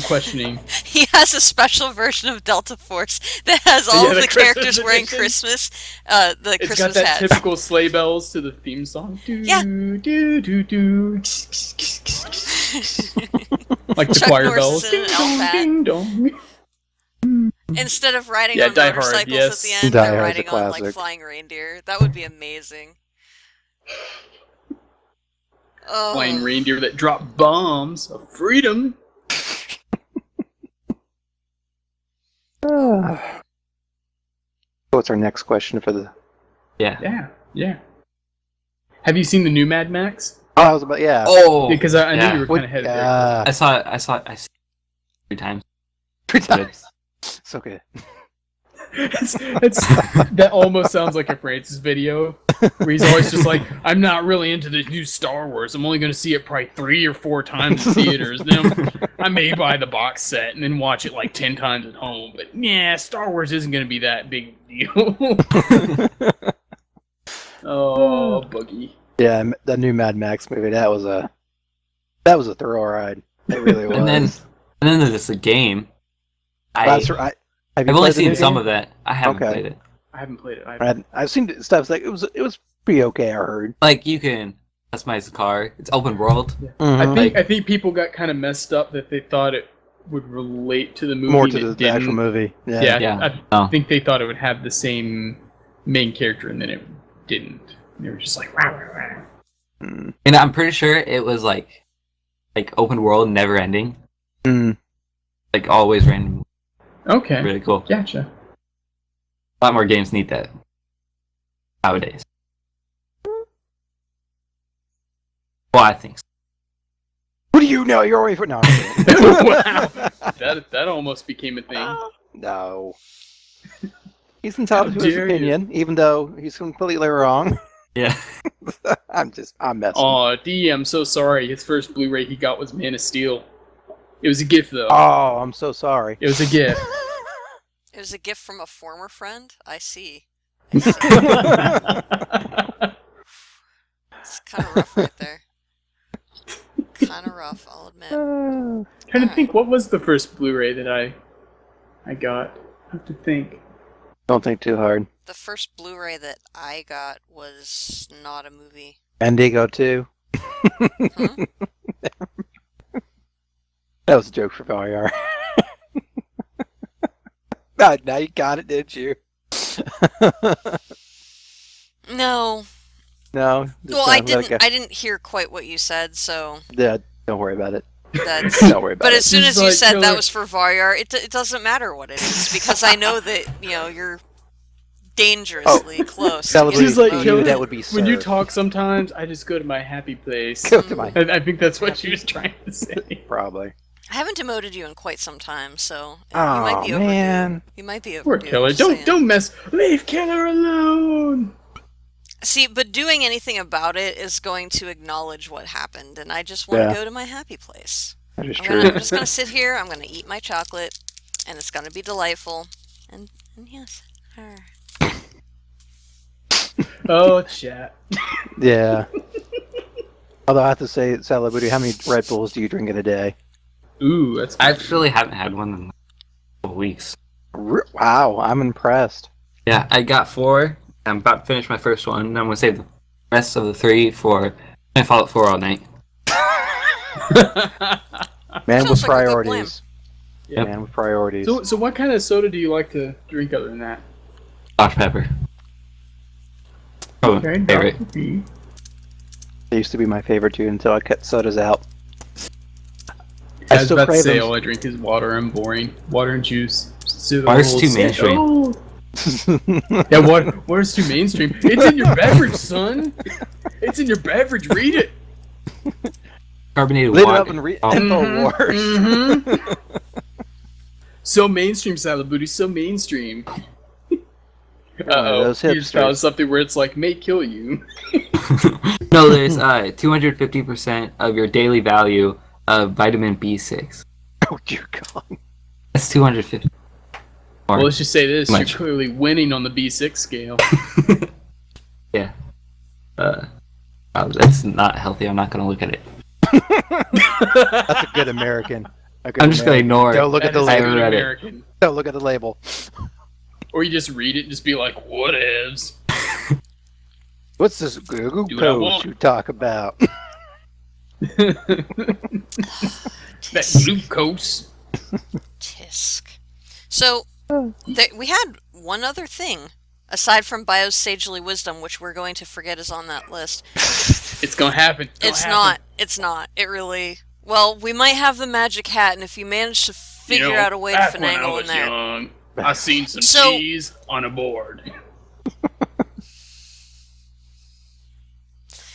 S2: questioning.
S1: He has a special version of Delta Force that has all
S2: Yeah,
S1: of
S2: the
S1: the
S2: Christmas
S1: characters wearing
S2: edition.
S1: Christmas, the
S2: It's
S1: Christmas
S2: got that
S1: hats.
S2: typical sleigh bells to the theme song. Do,
S1: Yeah.
S2: do, do, do. Like the
S1: Chuck
S2: choir
S1: Norris
S2: bells.
S1: is in an
S2: Ding
S1: elf
S2: dong,
S1: hat.
S2: ding dong.
S1: Instead of riding
S2: Yeah,
S1: on
S2: Die Hard,
S1: motorcycles
S2: yes.
S1: at the end,
S4: Die
S1: they're
S4: Hard's a
S1: riding on like
S4: classic.
S1: flying reindeer. That would be amazing. Oh.
S2: Flying reindeer that drop bombs of freedom.
S4: What's our next question for the...
S3: Yeah.
S2: Yeah. Have you seen the new Mad Max?
S4: Oh, I was about... Yeah.
S3: Oh!
S2: Because I knew
S3: yeah.
S2: you were kind of headed there.
S3: I saw it 3 times.
S4: 3 times. So good.
S2: That almost sounds like a Francis video, where he's always just like, I'm not really into the new Star Wars. I'm only going to see it probably 3 or 4 times in theaters. Then I may buy the box set and then watch it like 10 times at home. But yeah, Star Wars isn't going to be that big deal. Oh, Boogie.
S4: Yeah, the new Mad Max movie, that was a thorough ride. It really was.
S3: And then there's the game.
S4: That's right. Have you
S3: I've only
S4: played the
S3: seen
S4: new
S3: some
S4: game?
S3: of that. I haven't
S4: Okay.
S3: played it.
S2: I haven't played it.
S4: I've seen stuff like it was pretty okay. I heard.
S3: Like you can customize the car. It's open world.
S4: Mhm.
S2: I think people got kind of messed up that they thought it would relate to the movie.
S4: More
S2: and
S4: to
S2: it
S4: the actual
S2: didn't.
S4: movie.
S2: Yeah,
S3: Yeah.
S2: I
S3: Oh.
S2: think they thought it would have the same main character, and then it didn't. And they were just like, rah, rah, rah.
S4: Mm.
S3: And I'm pretty sure it was like open world, never ending.
S4: Mm.
S3: Like always random.
S2: Okay,
S3: Really cool.
S2: gotcha.
S3: A lot more games need that nowadays. Well, I think so.
S4: What do you know? You're already for no. I'm kidding.
S2: Wow. That almost became a thing.
S4: No. He's entitled
S2: How
S4: to his
S2: dare you.
S4: opinion, even though he's completely wrong.
S3: Yeah.
S4: I'm messing.
S2: Aw, D, I'm so sorry. His first Blu-ray he got was Man of Steel. It was a gift, though.
S4: Oh, I'm so sorry.
S2: It was a gift.
S1: It was a gift from a former friend? I see. It's kind of rough right there. Kind of rough, I'll admit.
S2: Trying to
S1: Alright.
S2: think, what was the first Blu-ray that I got? I have to think.
S4: Don't think too hard.
S1: The first Blu-ray that I got was not a movie.
S4: Bendigo 2.
S1: Hmm?
S4: That was a joke for VAR. Oh, now you got it, didn't you?
S1: No.
S4: No. just
S1: Well, I
S4: let it go.
S1: didn't. I didn't hear quite what you said, so
S4: Yeah, don't worry about it.
S1: that's.
S4: Don't worry about
S1: But
S4: it.
S1: as soon
S2: Just
S1: as you
S2: like
S1: said that
S2: killer-
S1: was for Varyar, it doesn't matter what it is because I know that you're dangerously close. to
S4: That would
S1: getting
S2: Just
S4: be
S2: like
S1: voted.
S2: killer-
S4: that would be
S2: When you
S4: sir.
S2: talk sometimes, I just go to my happy place.
S4: Go to my
S2: I think that's what she was trying to say.
S4: probably.
S1: I haven't demoted you in quite some time, so you
S4: Oh
S1: might be overdue.
S4: man.
S1: You might be
S2: Poor
S1: overdue.
S2: Killer.
S1: just
S2: Don't
S1: saying.
S2: don't mess. Leave Killer alone.
S1: See, but doing anything about it is going to acknowledge what happened, and I just want to
S4: Yeah.
S1: go to my happy place.
S4: That is
S1: I'm
S4: true.
S1: just gonna sit here. I'm gonna eat my chocolate, and it's gonna be delightful. And yes, her.
S2: Oh, chat.
S4: Yeah. Although I have to say, Salabuti, how many Red Bulls do you drink in a day?
S2: Ooh, that's.
S3: I actually haven't had one in a couple weeks.
S4: Wow, I'm impressed.
S3: Yeah, I got 4. I'm about to finish my first one, and I'm gonna save the rest of the 3 for Fallout 4 all night.
S4: Man with
S1: Sounds like a good
S4: priorities.
S2: Yep.
S4: Man with priorities.
S2: So what kind of soda do you like to drink other than that?
S3: Dr. Pepper. Oh, favorite.
S2: Dr. P.
S4: They used to be my favorite too until I cut sodas out.
S2: I was
S4: still
S2: about to
S4: crave
S2: say
S4: them.
S2: all I drink is water. I'm boring. Water and juice.
S3: Water's too mainstream.
S2: Oh. Yeah, water's too mainstream. It's in your beverage, son. It's in your beverage. Read it.
S3: Carbonated
S4: Lit it
S3: water.
S4: up and read
S3: Oh.
S4: InfoWars.
S2: Mhm. So mainstream, Salad Booty. So mainstream. Uh-oh.
S4: those
S2: You just found
S4: hipsters.
S2: something where it's like, may kill you.
S3: No, there's 250% of your daily value of vitamin B6.
S4: Oh dear God.
S3: That's 250. Or-
S2: Well, let's just say this.
S3: Much.
S2: You're clearly winning on the B6 scale.
S3: yeah. That's not healthy. I'm not gonna look at it.
S4: That's a good American. A good
S3: I'm just gonna
S4: American.
S3: ignore it.
S4: Don't look at
S2: That
S4: the
S2: is
S3: I
S4: label.
S3: haven't
S2: good
S3: read it.
S2: American.
S4: Don't look at the label.
S2: Or you just read it and just be like, whatevs.
S4: What's this Google
S2: Do what I want.
S4: post you talk about?
S2: That glucose.
S1: Tisk. So we had one other thing aside from Bio's sagely wisdom, which we're going to forget is on that list.
S2: It's gonna happen.
S1: It's not. It's not. It really. Well, we might have the magic hat, and if you manage to figure out a way to
S2: back when I
S1: finagle in
S2: was
S1: there.
S2: young, I seen some
S1: So-
S2: cheese on a board.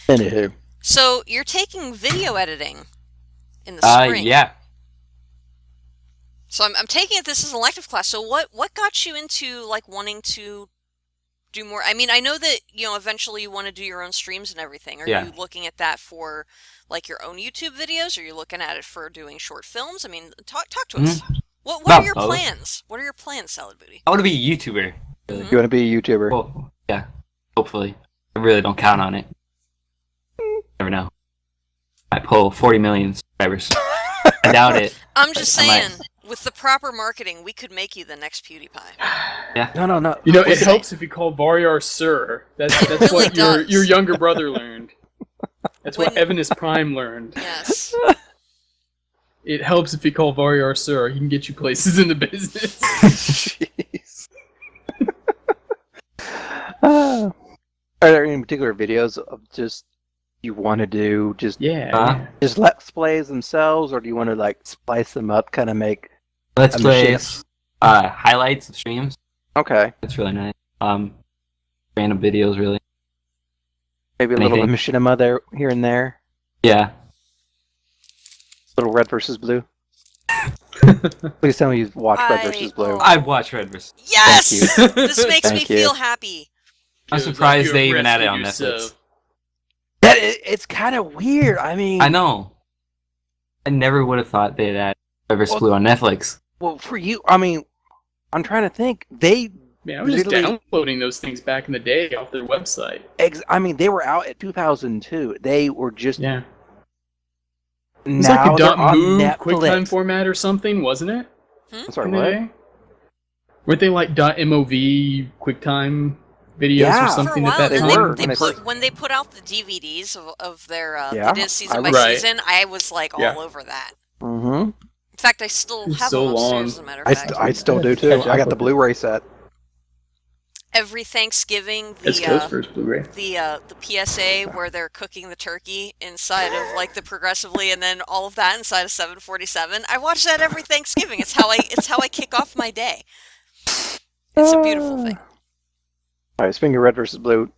S4: Anywho,
S1: So you're taking video editing in the spring.
S3: Yeah.
S1: So I'm taking it this is an elective class. So what got you into like wanting to do more? I mean, I know that eventually you want to do your own streams and everything. Are
S3: Yeah.
S1: you looking at that for like your own YouTube videos? Are you looking at it for doing short films? I mean, talk to us. What
S3: About
S1: are your
S3: both.
S1: plans? What are your plans, Salad Booty?
S3: I want to be a YouTuber.
S1: Mhm.
S4: you want to be a YouTuber?
S3: Well, yeah. Hopefully. I really don't count on it. Never know. I pull 40 million subscribers. I doubt it.
S1: I'm just
S3: I might-
S1: saying, with the proper marketing, we could make you the next PewDiePie.
S4: No.
S2: You know, it
S1: Listen.
S2: helps if you call Varyar Sir. That's
S1: really
S2: what your
S1: does.
S2: younger brother learned. That's what
S1: When-
S2: Evanus Prime learned.
S1: Yes.
S2: It helps if you call Varyar Sir. He can get you places in the business.
S4: Jeez. Are there any particular videos of just you want to do just
S2: Yeah.
S4: just let's plays themselves, or do you want to like splice them up, kind of make?
S3: Let's
S4: A
S3: play
S4: machine.
S3: highlights of streams.
S4: Okay,
S3: That's really nice. Random videos, really.
S4: maybe a little
S3: Anything.
S4: machinima there, here and there.
S3: Yeah.
S4: Little red versus blue. Please tell me you've watched Red versus Blue.
S3: I've watched Red vs.
S1: Yes!
S4: Thank
S1: This makes me
S4: Thank you.
S1: feel happy.
S3: I'm
S2: Feels
S3: surprised
S2: like
S3: they
S2: you
S3: even had it on
S2: arrested
S3: Netflix.
S2: yourself.
S4: It's kind of weird. I mean,
S3: I know. I never would have thought they'd add Red vs.
S4: Well-
S3: Blue on Netflix.
S4: Well, for you, I mean, I'm trying to think. They
S2: Man, I was just
S4: literally-
S2: downloading those things back in the day off their website.
S4: I mean, they were out at 2002. They were just
S2: Yeah. It was
S4: now
S2: like a
S4: they're on
S2: .move
S4: Netflix.
S2: QuickTime format or something, wasn't it?
S4: I'm sorry,
S2: In the
S4: what?
S2: day? Weren't they like .mov QuickTime videos
S4: Yeah.
S2: or
S1: For a
S2: something
S1: while,
S2: that
S4: they
S1: and
S4: were
S1: they
S4: when they
S1: put
S4: first-
S1: when they put out the DVDs of their
S4: Yeah,
S1: they did season
S4: I
S1: by
S2: was- Right.
S1: season, I was like
S2: Yeah.
S1: all over that.
S4: Mm-hmm.
S1: In fact, I still
S2: It's
S1: have
S2: so
S1: them upstairs.
S2: long.
S1: As a matter of fact,
S4: I still do too.
S2: Catch up
S4: I got the
S2: with it.
S4: Blu-ray set.
S1: every Thanksgiving,
S2: It's Coast first Blu-ray.
S1: the PSA where they're cooking the turkey inside of like the Progressively, and then all of that inside of 747. I watch that every Thanksgiving. It's how I kick off my day. It's a beautiful thing.
S4: All right, speaking of red versus blue,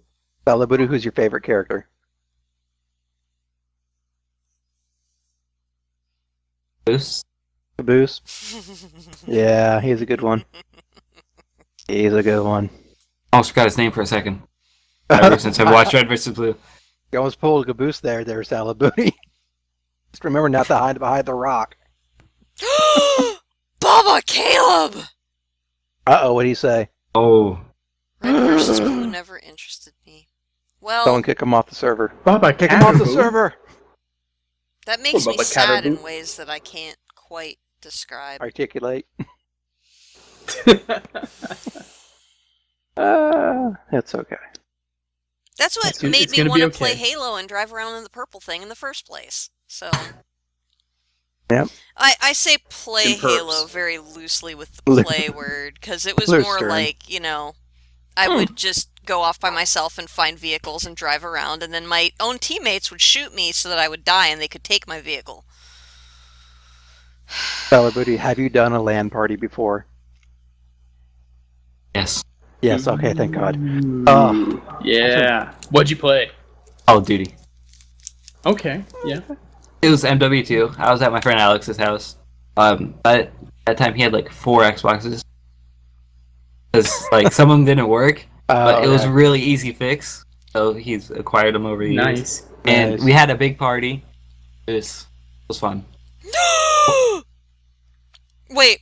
S4: Salabudu, who's your favorite character?
S3: Goose.
S4: Caboose? Yeah, he's a good one. He's a good one.
S3: Almost forgot his name for a second. Ever since I've watched Red vs. Blue.
S4: You almost pulled Caboose there, Salabudu. Just remember not to hide behind the rock.
S1: Bubba Caleb!
S4: Uh-oh, what'd he say?
S3: Oh.
S1: Red versus blue never interested me. Well,
S4: Someone kick him off the server.
S2: Baba
S4: Kick him off the
S2: Caribou.
S4: server!
S1: that makes me
S2: Bubba
S1: sad in
S2: Caribou.
S1: ways that I can't quite describe.
S4: Articulate. It's okay.
S1: That's what
S2: It's
S1: made me
S2: gonna
S1: want
S2: be
S1: to play
S2: okay.
S1: Halo and drive around in the purple thing in the first place. So,
S4: Yep.
S1: I say play
S2: In perps.
S1: Halo very loosely with the play word, because it was
S4: Loose
S1: more
S4: term.
S1: like, I would just go off by myself and find vehicles and drive around, and then my own teammates would shoot me so that I would die and they could take my vehicle.
S4: Salabudu, have you done a LAN party before?
S3: Yes.
S4: Yes, okay, thank God.
S2: Ooh, yeah. What'd you play?
S3: Call of Duty.
S2: Okay, yeah.
S3: It was MW2. I was at my friend Alex's house. But at that time he had like 4 Xboxes. Because like some of them didn't work, but it was a really easy fix. So he's acquired them over the years.
S2: Nice.
S3: And
S4: Nice.
S3: we had a big party. It was fun.
S1: Wait,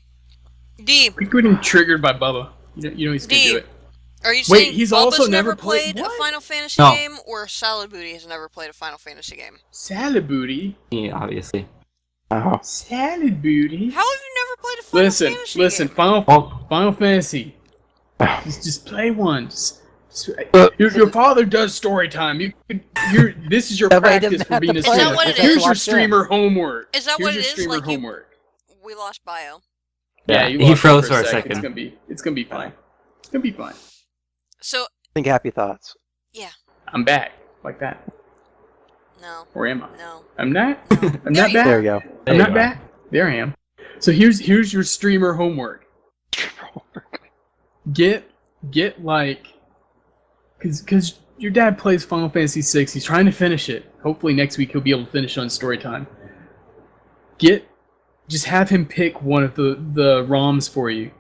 S1: D,
S2: We're getting triggered by Bubba. You know he's gonna
S1: D.
S2: do it.
S1: are you
S2: Wait,
S1: saying
S2: he's
S1: Bubba's
S2: also
S1: never
S2: never played-
S1: played a
S2: what?
S1: Final Fantasy
S3: No.
S1: game, or Salad Booty has never played a Final Fantasy game?
S2: Salad booty.
S3: Yeah, obviously.
S4: Oh.
S2: Salad booty.
S1: How have you never played a Final Fantasy
S2: Listen.
S1: game?
S2: Final Fantasy. Just play one.
S4: But-
S2: Your father does story time. This is your
S4: Somebody
S2: practice
S4: doesn't
S2: for
S4: have
S2: being
S4: to
S2: a
S4: play
S2: streamer.
S1: it. Is that what it
S2: Here's
S1: is?
S2: your
S4: Watch
S2: streamer homework.
S1: Is that
S2: Here's
S1: what
S2: your
S1: it is?
S2: streamer
S1: Like you-
S2: homework.
S1: We lost Bio.
S2: Yeah,
S3: he
S2: lost it
S3: froze for a second.
S2: It's gonna be fine. It's gonna be fine.
S1: So,
S4: Think happy thoughts.
S2: I'm back like that.
S1: no,
S2: Or am I?
S1: no.
S2: I'm not.
S1: No.
S2: I'm
S1: There
S2: not
S1: you
S2: back.
S4: There you go.
S3: There
S2: I'm
S3: you
S2: not
S3: are.
S2: back. There I am. So here's your streamer homework. Get like, cause your dad plays Final Fantasy VI. He's trying to finish it. Hopefully next week he'll be able to finish on story time. Just have him pick one of the ROMs for you.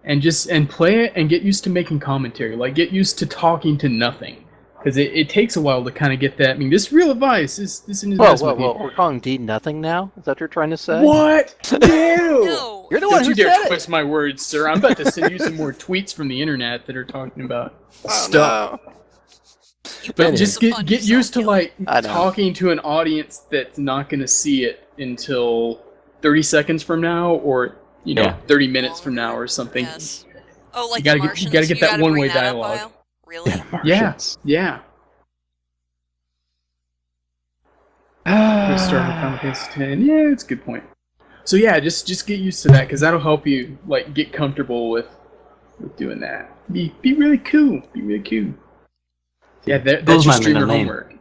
S2: And play it and get used to making commentary. Like get used to talking to nothing. Because it takes a while to kind of get that. I mean, this is real advice. This is
S4: Whoa,
S2: investment.
S4: whoa, whoa. We're calling D nothing now? Is that what you're trying to say?
S2: What? Ew.
S1: No.
S4: You're the one
S2: Don't
S4: who
S2: you dare
S4: said it.
S2: twist my words, sir. I'm about to send you some more tweets from the internet that are talking about stuff.
S4: No.
S1: You
S2: But
S1: brought
S2: just
S1: this upon
S2: get
S1: yourself,
S2: used to
S1: Gil.
S2: like
S4: I know.
S2: talking to an audience that's not going to see it until 30 seconds from now, or
S3: Yeah.
S2: 30 minutes from now, or something.
S1: Yes. Oh, like
S2: You gotta
S1: the
S2: get- you
S1: Martians?
S2: gotta get that
S1: gotta
S2: one-way
S1: bring that up,
S2: dialogue.
S1: Bio? Really?
S2: Yeah,
S4: Martians.
S2: yeah. Gonna start with Final Fantasy 10. Yeah, it's a good point. So yeah, just get used to that because that'll help you like get comfortable with doing that. Be really cool. Be really cool. Yeah, that's
S3: Cool's
S2: your
S3: my
S2: streamer
S3: middle name.
S2: homework.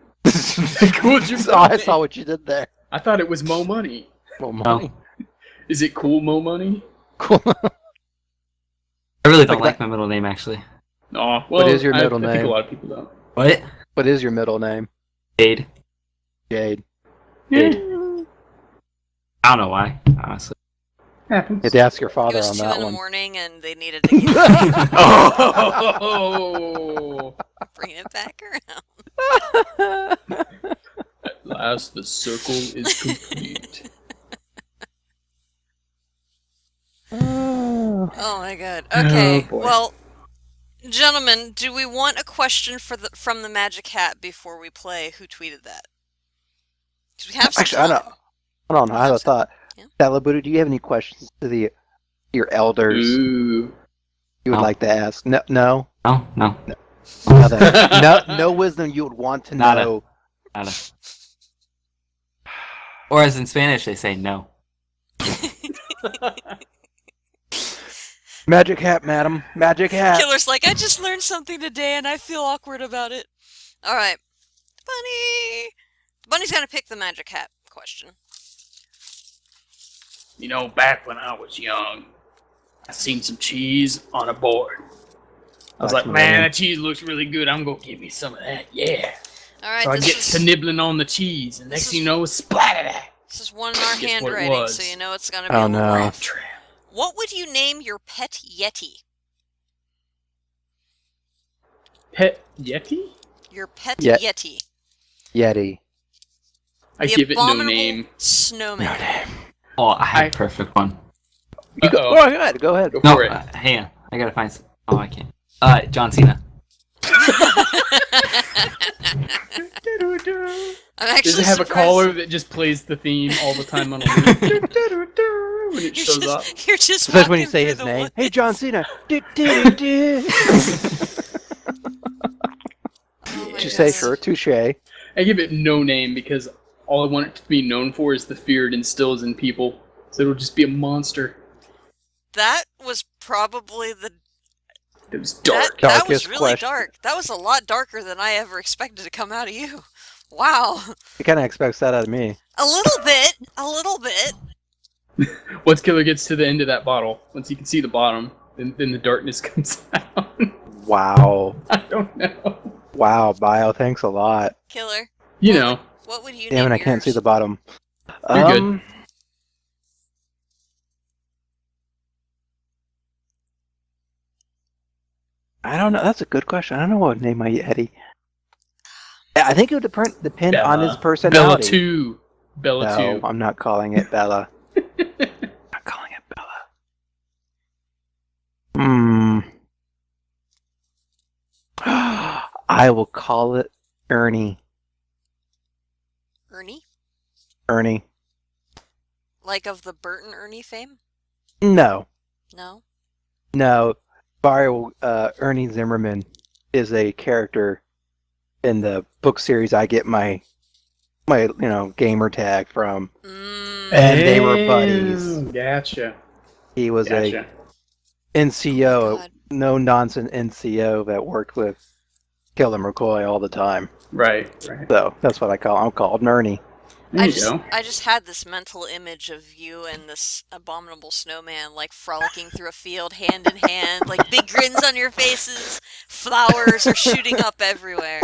S2: Cool's your
S4: So I
S2: middle
S4: saw
S2: name.
S4: what you did there.
S2: I thought it was Mo Money.
S4: Well, money.
S2: Is it cool Mo Money?
S4: Cool.
S3: I really don't
S4: Like
S3: like my middle name actually.
S2: Oh, well,
S4: is your middle
S2: I think
S4: name?
S2: a lot of people don't.
S3: What?
S4: What is your middle name?
S3: Jade.
S4: Jade.
S3: Jade. I don't know why, honestly.
S2: Happens.
S4: You had to ask your
S1: It
S4: father
S1: was
S4: on
S1: 2
S4: that
S1: in the
S4: one.
S1: morning, and they needed to get
S2: Oh!
S1: bring it back around.
S2: At last, the circle is complete.
S1: Oh Okay,
S2: Oh, boy.
S1: well, gentlemen, do we want a question from the Magic Hat before we play Who Tweeted That? 'Cause we have some
S4: Actually, I
S1: time.
S4: don't know. I have a thought.
S1: Yeah.
S4: Salabudu, do you have any questions to your elders
S2: Ooh.
S4: you would
S3: No.
S4: like to ask? No, no,
S3: No.
S4: nothing. no wisdom you would want to
S3: Nada.
S4: know.
S3: Nada. Or as in Spanish, they say no.
S4: Magic hat, madam. Magic hat.
S1: Killer's like, I just learned something today and I feel awkward about it. Alright. Bunny! Bunny's gonna pick the Magic Hat question.
S2: You know, back when I was young, I seen some cheese on a board. I was like, man, that cheese looks really good. I'm gonna give me some of that. Yeah.
S1: Alright,
S2: So I
S1: this
S2: get
S1: is,
S2: to nibbling on the cheese, and next thing you know, splat of that.
S1: this is one in our
S2: Guess what it
S1: handwriting,
S2: was.
S1: so you know it's gonna be
S4: Oh,
S1: a little
S4: no.
S1: rough.
S2: Trap.
S1: What would you name your pet Yeti?
S2: Pet Yeti?
S1: Your pet
S4: Ye-
S1: Yeti.
S4: Yeti.
S2: I
S1: The
S2: give it no
S1: abominable
S2: name.
S1: snowman.
S3: Oh, I have a perfect one.
S2: Uh-oh.
S4: Go ahead. Go ahead.
S2: Go
S3: No,
S2: for it.
S3: hang on. I gotta find some. Oh, I can't. John Cena.
S1: I'm actually
S2: Does it have a
S1: surprised-
S2: caller that just plays the theme all the time on a loop? When it
S1: You're
S2: shows up?
S1: just, you're just
S4: Especially when you
S1: walking
S4: say
S1: through
S4: his
S1: the
S4: name.
S1: woods.
S4: Hey, John Cena. Do.
S1: Oh my
S4: To say
S1: God.
S4: sure, touche.
S2: I give it no name because all I want it to be known for is the fear it instills in people. So it'll just be a monster.
S1: That was probably the
S2: It was dark.
S1: That was
S4: Darkest
S1: really
S4: question.
S1: dark. That was a lot darker than I ever expected to come out of you. Wow.
S4: He kind of expects that out of me.
S1: A little bit. A little bit.
S2: Once Killer gets to the end of that bottle, once he can see the bottom, then the darkness comes out.
S4: Wow.
S2: I don't know.
S4: Wow, Bio, thanks a lot.
S1: Killer.
S2: You know.
S1: What would you
S4: Damn
S1: name
S4: it, I can't see
S1: yours?
S4: the bottom.
S2: You're good.
S4: I don't know. That's a good question. I don't know what would name my Yeti. Yeah, I think it would depend on his
S2: Bella
S4: personality.
S2: 2. Bella
S4: No,
S2: 2.
S4: I'm not calling it Bella. Not calling it Bella. I will call it Ernie.
S1: Ernie?
S4: Ernie.
S1: Like of the Bert and Ernie fame?
S4: No.
S1: No?
S4: No. Mario, Ernie Zimmerman is a character in the book series I get my gamer tag from. And they were buddies.
S2: Gotcha.
S4: He was
S2: Gotcha.
S4: a NCO,
S1: God.
S4: no nonsense NCO that worked with Killer McCoy all the time.
S2: Right.
S4: So that's what I'm called Ernie.
S2: There you go.
S1: I just had this mental image of you and this abominable snowman like frolicking through a field hand in hand, like big grins on your faces, flowers are shooting up everywhere.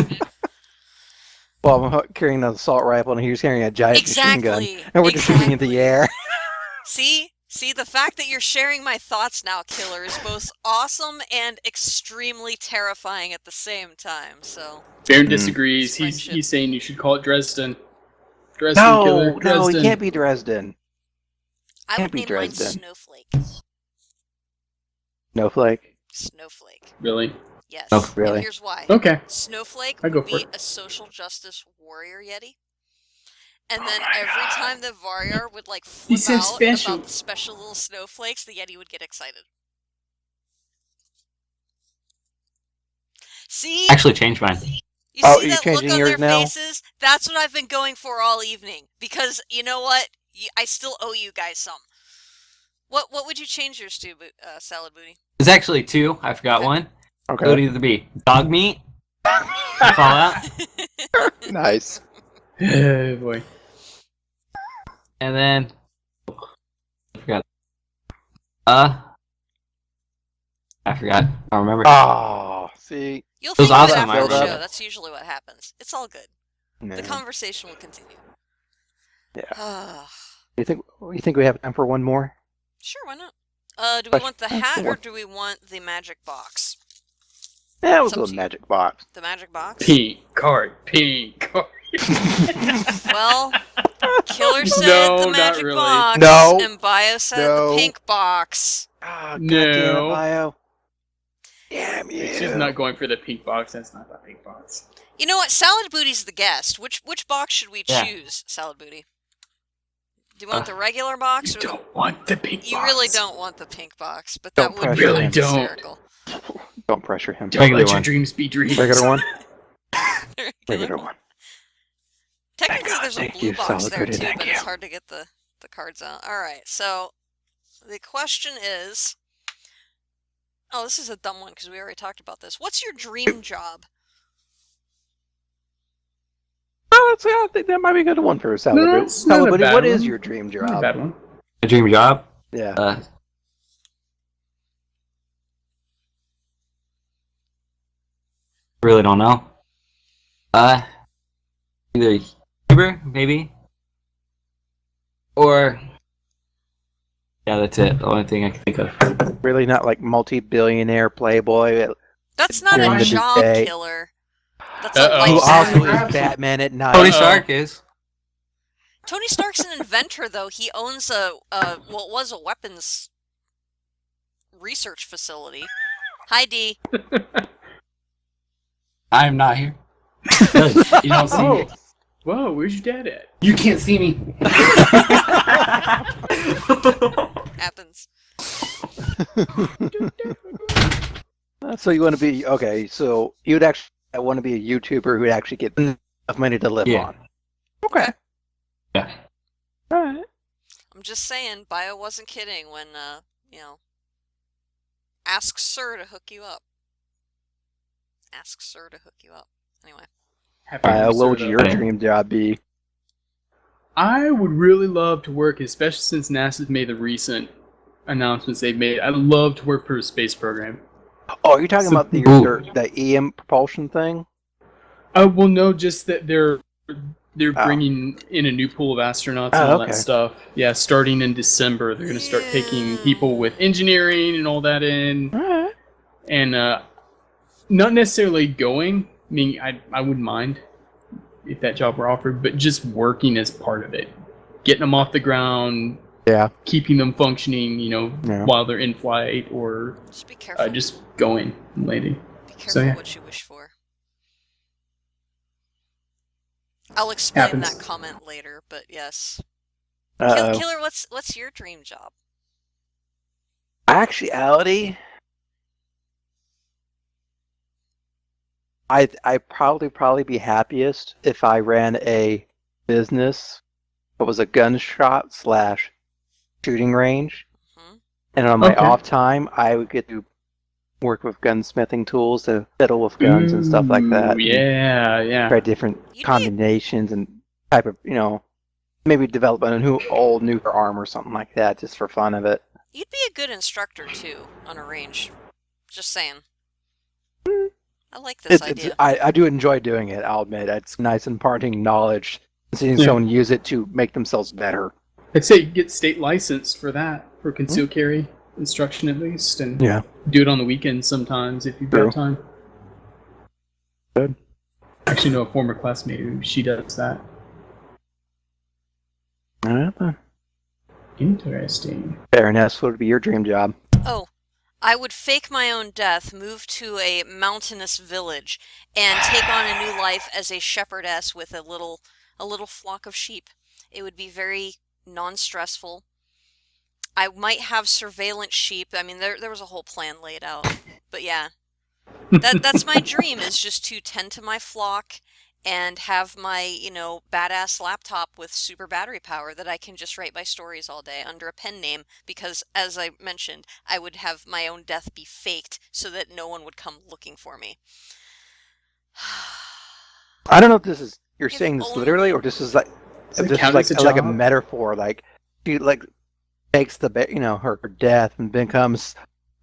S4: Well, I'm carrying an assault rifle and he's carrying a giant machine gun.
S1: Exactly.
S4: And we're just shooting in the air.
S1: See, the fact that you're sharing my thoughts now, Killer, is both awesome and extremely terrifying at the same time. So
S2: Baron disagrees.
S1: Friendship.
S2: He's saying you should call it Dresden. Dresden
S4: No,
S2: Killer.
S4: no,
S2: Dresden.
S4: he can't be Dresden.
S1: I
S4: Can't
S1: would
S4: be
S1: name mine
S4: Dresden.
S1: Snowflake.
S4: Snowflake.
S1: Snowflake.
S2: Really?
S1: Yes.
S3: Oh,
S4: really?
S1: And here's why.
S2: Okay.
S1: Snowflake
S2: I go
S1: would
S2: for
S1: be
S2: it.
S1: a social justice warrior Yeti. And
S2: Oh
S1: then
S2: my
S1: every
S2: God.
S1: time the Varyar would like flip
S2: He's so
S1: out
S2: special.
S1: about the special little snowflakes, the Yeti would get excited. See?
S3: Actually, changed mine.
S1: You
S4: Oh,
S1: see
S4: you're
S1: that look
S4: changing
S1: on
S4: yours
S1: their
S4: now?
S1: faces? That's what I've been going for all evening. Because you know what? I still owe you guys some. What would you change yours to, Salad Booty?
S3: There's actually two. I forgot one. It would
S4: Okay.
S3: either be dog meat, Fallout,
S4: Nice.
S2: Oh boy.
S3: and then I forgot. I forgot. I don't remember.
S4: Oh, see.
S1: You'll
S3: It was
S1: think of it
S3: awesome,
S1: after
S4: I
S1: the
S4: love
S1: show.
S4: it.
S1: That's usually what happens. It's all good.
S4: No.
S1: The conversation will continue.
S4: Yeah. You think we have time for one more?
S1: Sure, why not? Do we want the hat or do we want the magic box?
S4: Yeah, we'll
S1: It's up
S4: go
S1: to you.
S4: magic box.
S1: The magic box?
S2: Pink card. Pink card.
S1: Well, Killer said
S2: No,
S1: the
S2: not
S1: magic
S2: really.
S1: box,
S4: No.
S1: and Bio said
S4: No.
S1: the pink box.
S4: Ah,
S2: No.
S4: goddamn it, Bio. Damn you.
S2: She's not going for the pink box. That's not the pink box.
S1: You know what? Salad Booty's the guest. Which box should we
S3: Yeah.
S1: choose, Salad Booty? Do you want the regular box?
S2: You
S1: Or
S2: don't want the pink box.
S1: You really don't want the pink box, but
S4: Don't
S1: that would be
S4: pressure
S2: him.
S1: hysterical.
S4: Don't pressure him.
S2: Don't
S3: Regular
S2: let your
S3: one.
S2: dreams be dreams.
S4: Regular one?
S1: Regular
S4: Regular
S1: one.
S4: one.
S1: Technically,
S4: Thank God,
S1: there's a
S4: thank
S1: blue
S4: you,
S1: box
S4: Salad
S1: there
S4: Booty,
S1: too,
S4: thank
S1: but
S4: you.
S1: it's hard to get the cards out. All right, so the question is, oh, this is a dumb one because we already talked about this. What's your dream job?
S4: Oh, I think that might be a good one for Salad
S2: No,
S4: Booty.
S2: it's not
S4: Salad
S2: a
S4: Booty,
S2: bad
S4: what is
S2: one.
S4: your dream
S2: Not a
S4: job?
S2: bad one.
S3: A dream job?
S4: Yeah.
S3: Really don't know. Either YouTuber, maybe, or yeah, that's it. The only thing I can think of.
S4: Really not like multi-billionaire playboy
S1: That's not
S4: During
S1: a
S4: the
S1: job
S4: day.
S1: killer. That's a
S2: Uh-oh.
S4: who
S1: lifestyle.
S4: also is Batman at night.
S3: Tony
S2: Uh-oh.
S3: Stark is.
S1: Tony Stark's an inventor, though. He owns well, it was a weapons research facility. Hi, D.
S3: I'm not here. You don't see me.
S2: Whoa, where's your dad at?
S3: You can't see me.
S1: Happens.
S4: So you want to be okay? So you'd actually want to be a YouTuber who'd actually get enough money to live
S3: Yeah.
S4: on. Okay.
S3: Yeah.
S4: All right.
S1: I'm just saying, Bio wasn't kidding when, ask Sir to hook you up. Ask Sir to hook you up. Anyway.
S2: Happy to
S4: What would
S2: serve
S4: your
S2: up.
S4: dream job be?
S2: I would really love to work, especially since NASA's made the recent announcements they've made. I'd love to work for a space program.
S4: Oh, are you talking
S2: So-
S4: about the EM propulsion thing?
S2: Well, no, just that they're
S4: Oh.
S2: bringing in a new pool of astronauts and
S4: Oh,
S2: all
S4: okay.
S2: that stuff. Yeah, starting in December, they're going to start taking people with engineering and all that in,
S4: All right.
S2: and not necessarily going. I mean, I wouldn't mind if that job were offered, but just working as part of it, getting them off the ground,
S4: Yeah.
S2: keeping them functioning,
S4: Yeah.
S2: while they're in flight, or
S1: Just be careful.
S2: just going and landing.
S1: Be careful
S2: so, yeah.
S1: what you wish for. I'll explain
S2: Happens.
S1: that comment later, but yes.
S4: Uh-oh.
S1: Killer, what's your dream job?
S4: Actuality, I'd probably be happiest if I ran a business that was a gun shop / shooting range,
S1: Hmm?
S4: and on my
S2: Okay.
S4: off time, I would get to work with gunsmithing tools to fiddle with guns and stuff like that.
S2: Ooh, yeah, yeah.
S4: Try different
S1: be-
S4: combinations and type of, maybe develop a new old nuclear arm or something like that, just for fun of it.
S1: You'd be a good instructor too on a range. Just saying. I like this idea.
S4: I do enjoy doing it, I'll admit. It's nice imparting knowledge, seeing
S2: Yeah.
S4: someone use it to make themselves better.
S2: I'd say get state licensed for that, for concealed carry instruction at least, and
S4: Yeah.
S2: do it on the weekends sometimes if you've
S4: True.
S2: got time.
S4: Good.
S2: I actually know a former classmate who she does that.
S4: All right, then.
S2: Interesting.
S4: Baroness, what would be your dream job?
S1: Oh, I would fake my own death, move to a mountainous village, and take on a new life as a shepherdess with a little flock of sheep. It would be very non-stressful. I might have surveillance sheep. I mean, there was a whole plan laid out. But yeah, that's my dream, is just to tend to my flock and have my, badass laptop with super battery power that I can just write my stories all day under a pen name, because, as I mentioned, I would have my own death be faked so that no one would come looking for me.
S4: I don't know if this is you're
S1: If
S4: saying this
S1: only-
S4: literally, or this is like
S2: Does it
S4: this is
S2: count
S4: like
S2: as a
S4: like a
S2: job?
S4: metaphor. Like she takes the her death and becomes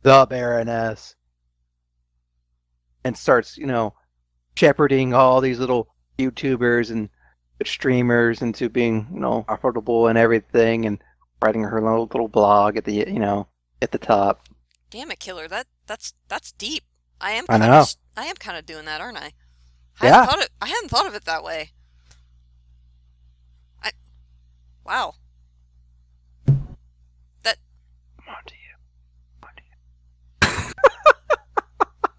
S4: the Baroness and starts shepherding all these little YouTubers and streamers into being profitable and everything, and writing her little blog at the at the top.
S1: Damn it, Killer! That's deep. I
S4: I know.
S1: I am kind of doing that, aren't I?
S4: Yeah.
S1: I hadn't thought of it that way. Wow.
S4: Come on to you.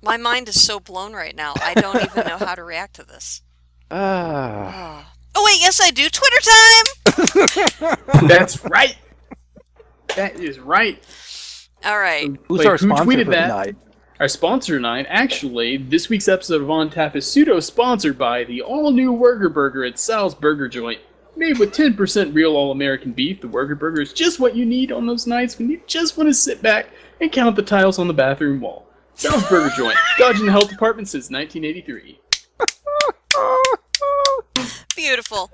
S1: My mind is so blown right now. I don't even know how to react to this. Oh wait, yes I do. Twitter time.
S2: That's right. That is right.
S1: All right.
S4: Who's
S2: Wait,
S4: our
S2: who
S4: sponsor
S2: tweeted
S4: for
S2: that?
S4: tonight?
S2: Our sponsor tonight, actually, this week's episode of On Tap is pseudo-sponsored by the all-new Wurger Burger at Sal's Burger Joint. Made with 10% real all-American beef, the Wurger Burger is just what you need on those nights when you just want to sit back and count the tiles on the bathroom wall. Sal's Burger Joint, dodging the health department since 1983.
S1: Beautiful.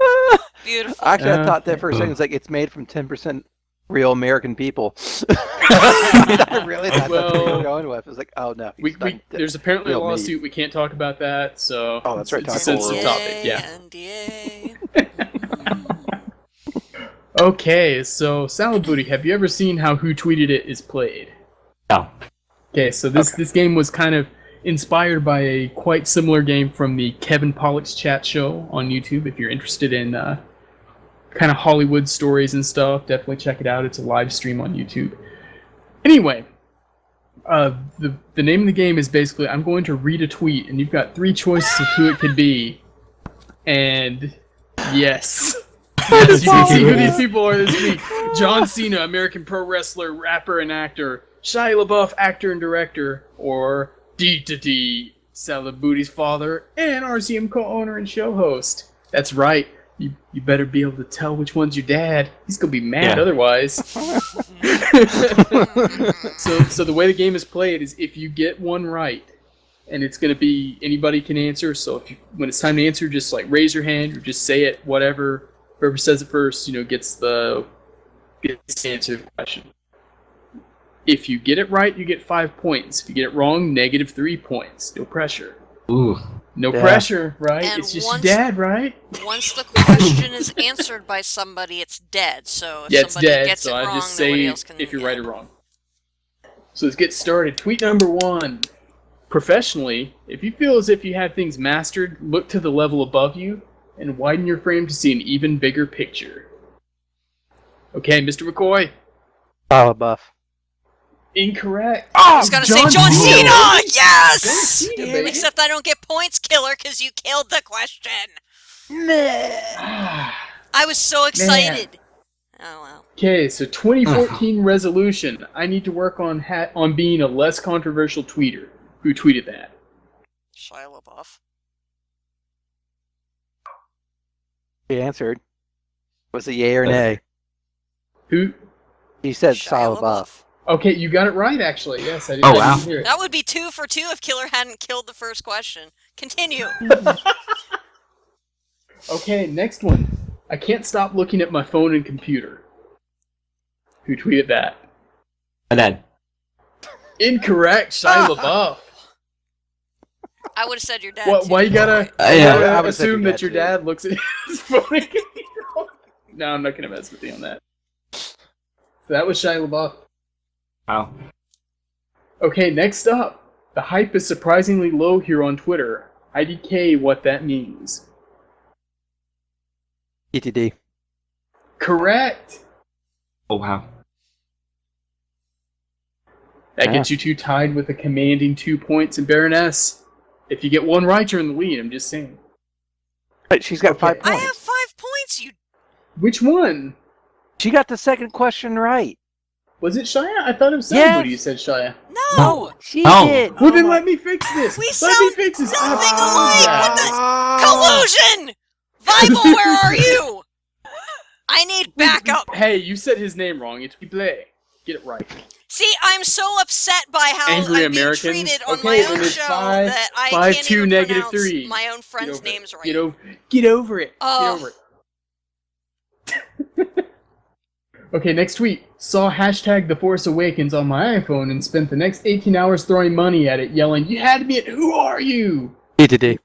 S1: Beautiful.
S4: Actually, I thought that for a second. It's like it's made from 10% real American people. I really thought that's what you were going with. It's like, oh no.
S2: There's apparently a
S4: real
S2: lawsuit. We can't talk about that, so
S4: Oh, that's right,
S2: it's a
S4: talk
S2: sensitive
S4: forward.
S2: topic. Yeah.
S1: NDA.
S2: Okay, so Salad Booty, have you ever seen how Who Tweeted It is played?
S3: No.
S2: Okay, so this game was kind of inspired by a quite similar game from the Kevin Pollak's chat show on YouTube. If you're interested in kind of Hollywood stories and stuff, definitely check it out. It's a live stream on YouTube. Anyway, the name of the game is basically I'm going to read a tweet, and you've got 3 choices of who it could be. And yes. Yes, you can see who these people are this week. John Cena, American pro wrestler, rapper, and actor. Shia LaBeouf, actor and director. Or D-to-D, Salad Booty's father, and RCM co-owner and show host. That's right. You better be able to tell which one's your dad. He's going to be mad otherwise. So the way the game is played is if you get one right, and it's going to be anybody can answer. So when it's time to answer, just like raise your hand or just say it, whatever. Whoever says it first, gets the answer to the question. If you get it right, you get 5 points. If you get it wrong, -3 points. No pressure.
S3: Ooh.
S2: No pressure, right?
S1: And
S2: it's just your dad, right?
S1: Once the question is answered by somebody, it's dead. So if
S2: Yeah, it's
S1: somebody
S2: dead.
S1: gets
S2: So
S1: it
S2: I
S1: wrong,
S2: just
S1: nobody
S2: say
S1: else can.
S2: if you're right or wrong. So let's get started. Tweet number 1. Professionally, if you feel as if you have things mastered, look to the level above you and widen your frame to see an even bigger picture. Okay, Mr. McCoy.
S4: Buff.
S2: Incorrect.
S1: I was gonna say John Cena. Yes.
S2: John Cena, baby.
S1: Except I don't get points, killer, because you killed the question. I was so excited. Oh well.
S2: Okay, so 2014 resolution. I need to work on being a less controversial tweeter. Who tweeted that?
S1: Shia LaBeouf.
S4: He answered. Was it yay or nay?
S2: Who?
S4: He said
S1: Shia
S4: Shia LaBeouf.
S2: Okay, you got it right, actually. Yes, I did.
S3: Oh, wow.
S2: Hear it.
S1: That would be 2 for 2 if Killer hadn't killed the first question. Continue.
S2: Okay, next one. I can't stop looking at my phone and computer. Who tweeted that?
S3: My dad.
S2: Incorrect, Shia LaBeouf.
S1: I would have said your dad.
S2: What?
S1: too.
S2: Why you gotta,
S3: Yeah,
S4: I would've said
S2: assume
S4: your
S2: that
S4: dad,
S2: your
S4: too.
S2: dad looks at his phone and computer? No, I'm not gonna mess with you on that. So that was Shia LaBeouf.
S3: Wow.
S2: Okay, next up. The hype is surprisingly low here on Twitter. IDK what that means.
S4: ETD.
S2: Correct.
S3: Oh, wow.
S2: That gets you 2 tied with a commanding 2 points in Baroness. If you get one right, you're in the lead. I'm just saying.
S4: But she's got 5
S1: I
S4: points.
S1: have 5 points. You.
S2: Which one?
S4: She got the second question right.
S2: Was it Shia? I thought it was
S4: Yes.
S2: somebody who said Shia.
S1: No.
S4: She
S3: Oh.
S4: did.
S2: Well, then let me fix this.
S1: We
S2: let
S1: sound
S2: me fix this.
S1: nothing
S2: I
S1: alike. What the collusion? Bible, where are you? I need backup.
S2: Hey, you said his name wrong. It's Play. Get it right.
S1: See, I'm so upset by how
S2: Angry
S1: I'm being
S2: Americans.
S1: treated on
S2: Okay,
S1: my
S2: then
S1: own
S2: it's
S1: show
S2: 5,
S1: that I
S2: 5,
S1: can't
S2: 2,
S1: even
S2: negative
S1: pronounce
S2: 3.
S1: my own
S2: Get
S1: friends'
S2: over
S1: names
S2: it.
S1: right.
S2: Get over it.
S1: Oh.
S2: Get over it. Okay, next tweet. Saw hashtag The Force Awakens on my iPhone and spent the next 18 hours throwing money at it, yelling, "You had to be it! Who are you?"
S4: ETD.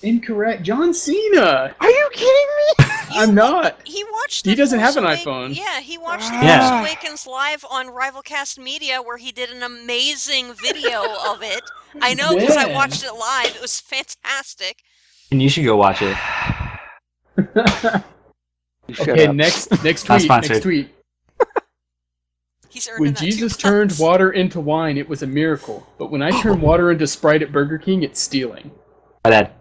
S2: Incorrect. John Cena.
S4: Are you kidding me?
S2: I'm not.
S1: He watched.
S2: He
S1: The
S2: doesn't
S1: Force
S2: have an
S1: Awak-
S2: iPhone.
S1: Yeah, he watched The
S3: Yeah.
S1: Force Awakens live on RivalCast Media, where he did an amazing video of it. I know because I
S2: Yeah.
S1: watched it live. It was fantastic.
S3: And you should go watch it.
S4: You shut
S2: Okay,
S4: up.
S2: next
S3: Not
S2: tweet.
S3: sponsored.
S2: Next tweet.
S1: He's earning
S2: When
S1: that
S2: Jesus
S1: $2.
S2: turned water into wine, it was a miracle. But when I turn water into Sprite at Burger King, it's stealing.
S3: My dad.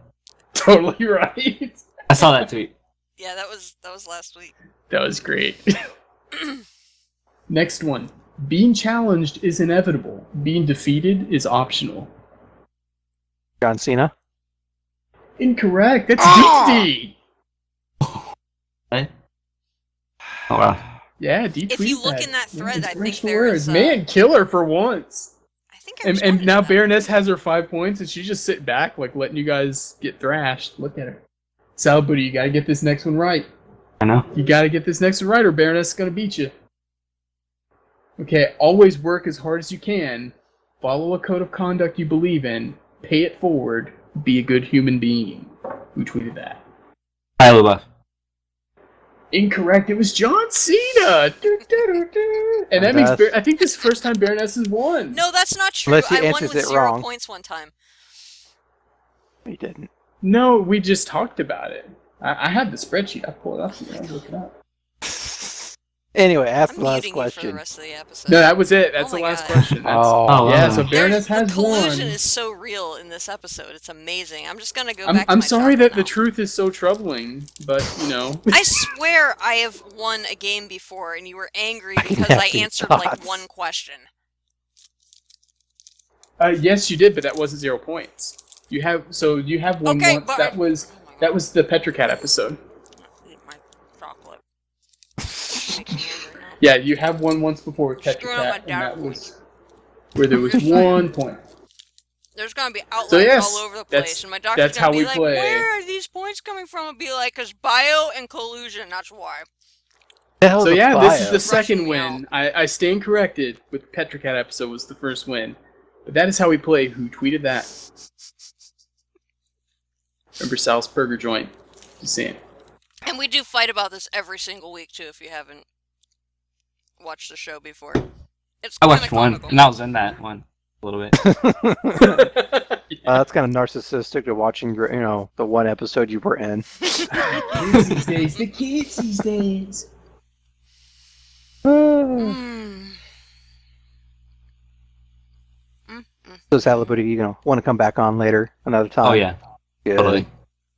S2: Totally right.
S3: I saw that tweet.
S1: Yeah, that was last week.
S2: That was great. Next one. Being challenged is inevitable. Being defeated is optional.
S4: John Cena.
S2: Incorrect. That's D.
S3: Right? Oh wow.
S2: Yeah, D.
S1: If you look in that thread, I think
S2: inspirational
S1: there
S2: words.
S1: is,
S2: Man, killer for once.
S1: I think I
S2: And
S1: responded
S2: now
S1: to that.
S2: Baroness has her 5 points, and she's just sitting back, like letting you guys get thrashed. Look at her. Salad Booty, you gotta get this next one right.
S3: I know.
S2: You gotta get this next one right, or Baroness is gonna beat you. Okay, always work as hard as you can. Follow a code of conduct you believe in. Pay it forward. Be a good human being. Who tweeted that?
S3: Hi, LaBeouf.
S2: Incorrect. It was John Cena. And that means I think this is the first time Baroness has won.
S1: No, that's not true.
S4: Unless he
S1: I won
S4: answers
S1: with
S4: it
S1: 0
S4: wrong.
S1: points one time.
S4: He didn't.
S2: No, we just talked about it. I had the spreadsheet. I pulled it up. So I look it up.
S4: Anyway, ask
S1: I'm
S4: the last
S1: muting you for the
S4: question.
S1: rest of the episode.
S2: No, that was it. That's
S1: Oh
S2: the
S1: my
S2: last
S1: God.
S2: question. That's,
S4: Oh,
S2: yeah,
S3: wow.
S2: so Baroness
S1: The
S2: has
S1: collusion
S2: won.
S1: is so real in this episode. It's amazing. I'm just gonna go back to
S2: I'm
S1: my
S2: sorry
S1: chocolate
S2: that the
S1: now.
S2: truth is so troubling, but you know.
S1: I swear I have won a game before, and you were angry
S4: I
S1: because
S4: have
S1: I
S4: these
S1: answered like
S4: thoughts.
S1: one question.
S2: Yes, you did, but that wasn't 0 points. You have one
S1: Okay,
S2: once.
S1: but
S2: That was the Petrocat episode.
S1: Eat my chocolate. Make me angry now.
S2: Yeah, you have one once before with
S1: Screwing up my
S2: Petrocat, and that
S1: data
S2: was where there was
S1: You're fine.
S2: 1 point.
S1: There's gonna be outlines
S2: So, yes,
S1: all over the place,
S2: that's-
S1: and my doctor's
S2: that's
S1: gonna
S2: how
S1: be
S2: we
S1: like,
S2: play.
S1: "Where are these points coming from?" I'll be like, "Cause bio and collusion. That's why."
S4: The hell's
S2: So
S4: a
S2: yeah, this is
S4: bio?
S2: the second
S1: Rushing me
S2: win. I stand corrected with Petrocat episode was the first win. But that is how we play. Who tweeted that? Remember Sal's Burger Joint. Just saying.
S1: And we do fight about this every single week too. If you haven't watched the show before, it's
S3: I
S1: kinda
S3: watched one,
S1: comical.
S3: and I was in that one a little bit.
S4: That's kind of narcissistic to watching your, the one episode you were in.
S2: Kids these days. The kids these days.
S1: Mm.
S4: So Salabooty, want to come back on later, another time?
S3: Oh yeah,
S4: Good.
S3: totally.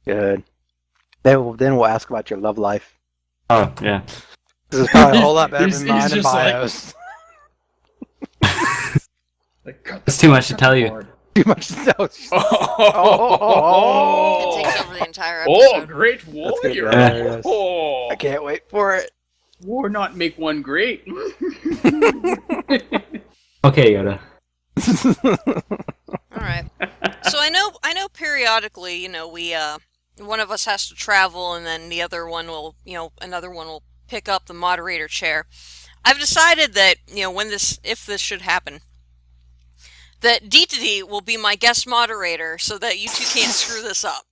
S4: Good. Then we'll ask about your love life.
S3: Oh yeah.
S4: This is probably a whole lot better
S2: He's-
S4: than
S2: he's
S4: mine and
S2: just like-
S4: bios.
S2: Like, cut
S3: It's too much to tell you.
S2: hard.
S4: Too much to know.
S2: Oh,
S1: It takes over the entire
S2: oh,
S1: episode.
S2: great
S4: That's gonna be
S2: warrior.
S4: hilarious.
S2: Oh,
S4: I can't wait for it.
S2: war not make one great.
S3: Okay, Yoda.
S1: All right. So I know periodically, we one of us has to travel, and then the other one will, another one will pick up the moderator chair. I've decided that, if this should happen, that D will be my guest moderator, so that you two can't screw this up.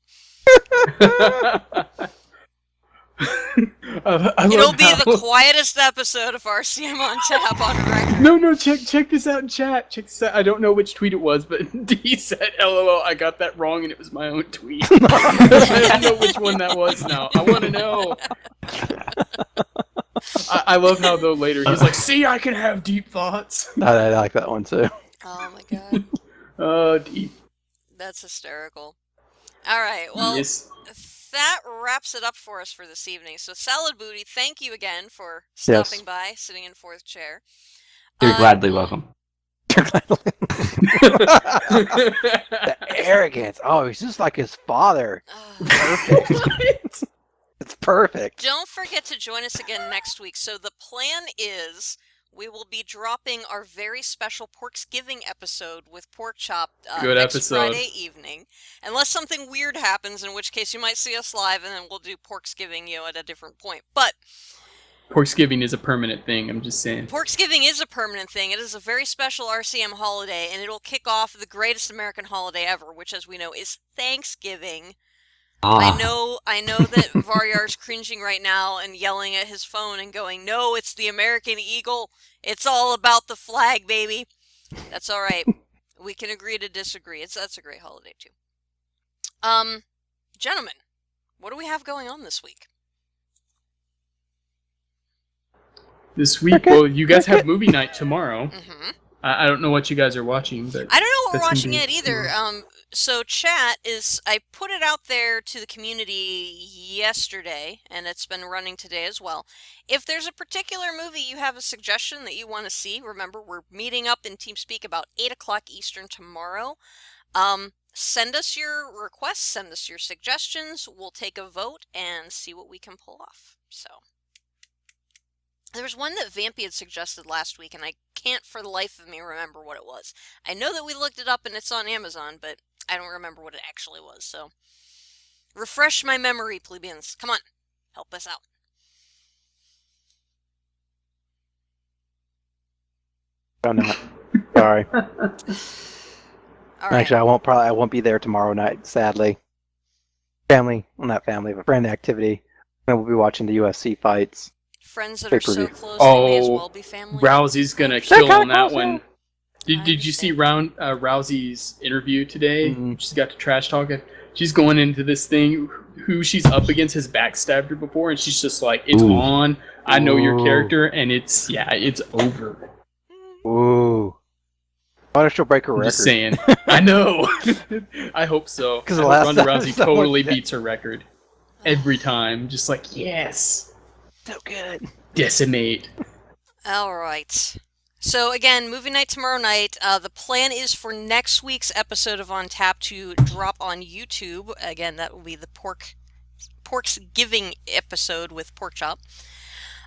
S1: It'll be the quietest episode of RCM on Tap on record.
S2: No, check this out in chat. Check this out. I don't know which tweet it was, but D said, "LOL, I got that wrong, and it was my own tweet." I don't know which one that was now. I want to know. I love how though later he's like, "See, I can have deep thoughts."
S4: I like that one too.
S1: Oh my god,
S2: Oh, deep.
S1: that's hysterical. All right, well,
S2: Yes.
S1: that wraps it up for us for this evening. So, Salad Booty, thank you again for stopping by, sitting in fourth chair.
S3: You're gladly welcome.
S4: The arrogance. Oh, he's just like his father. Perfect. It's perfect.
S1: Don't forget to join us again next week. So the plan is we will be dropping our very special Porksgiving episode with Pork Chop
S2: Good
S1: next
S2: episode.
S1: Friday evening. Unless something weird happens, in which case you might see us live, and then we'll do Porksgiving, at a different point. But
S2: Porksgiving is a permanent thing. I'm just saying.
S1: Porksgiving is a permanent thing. It is a very special RCM holiday, and it'll kick off the greatest American holiday ever, which, as we know, is Thanksgiving.
S3: Ah.
S1: I know that Varyar's cringing right now and yelling at his phone and going, "No, it's the American Eagle. It's all about the flag, baby." That's all right. We can agree to disagree. That's a great holiday too. Gentlemen, what do we have going on this week?
S2: This week,
S4: Okay.
S2: well, you guys have movie night tomorrow.
S1: Hmm.
S2: I don't know what you guys are watching, but
S1: I don't know what we're
S2: that's gonna
S1: watching
S2: be
S1: yet either.
S2: tomorrow.
S1: So chat is, I put it out there to the community yesterday, and it's been running today as well. If there's a particular movie you have a suggestion that you want to see, remember we're meeting up in TeamSpeak about 8 o'clock Eastern tomorrow. Send us your requests, send us your suggestions. We'll take a vote and see what we can pull off. So. There was one that Vampy had suggested last week, and I can't for the life of me remember what it was. I know that we looked it up and it's on Amazon, but I don't remember what it actually was, so... Refresh my memory, plebeians. Come on, help us out.
S4: Don't know. Sorry.
S1: All right.
S4: Actually, I won't be there tomorrow night. Sadly. Not family, but friend activity. And we'll be watching the UFC fights.
S1: Friends that are so
S4: pay-per-view.
S1: close, they may as well be family.
S2: Rousey's gonna
S4: They're
S2: kill on
S4: kinda
S2: that
S4: close,
S2: one.
S1: I
S2: Did you see
S1: understand.
S2: Rousey's interview today?
S4: Mhm.
S2: She's got to trash talk it. She's going into this thing. Who she's up against has backstabbed her before, and she's just like, "It's
S3: Ooh.
S2: on. I know your
S4: Ooh.
S2: character, and it's over."
S4: Ooh. I wonder if she'll break her
S2: I'm
S4: record.
S2: just saying. I know. I hope so.
S4: 'Cause
S2: I
S4: the
S2: hope
S4: last
S2: Ronda
S4: time
S2: Rousey
S4: someone
S2: totally
S4: did-
S2: beats her record every time. Just like yes,
S4: So good.
S2: decimate.
S1: All right. So again, movie night tomorrow night. The plan is for next week's episode of On Tap to drop on YouTube. Again, that will be the Pork's Giving episode with Pork Chop.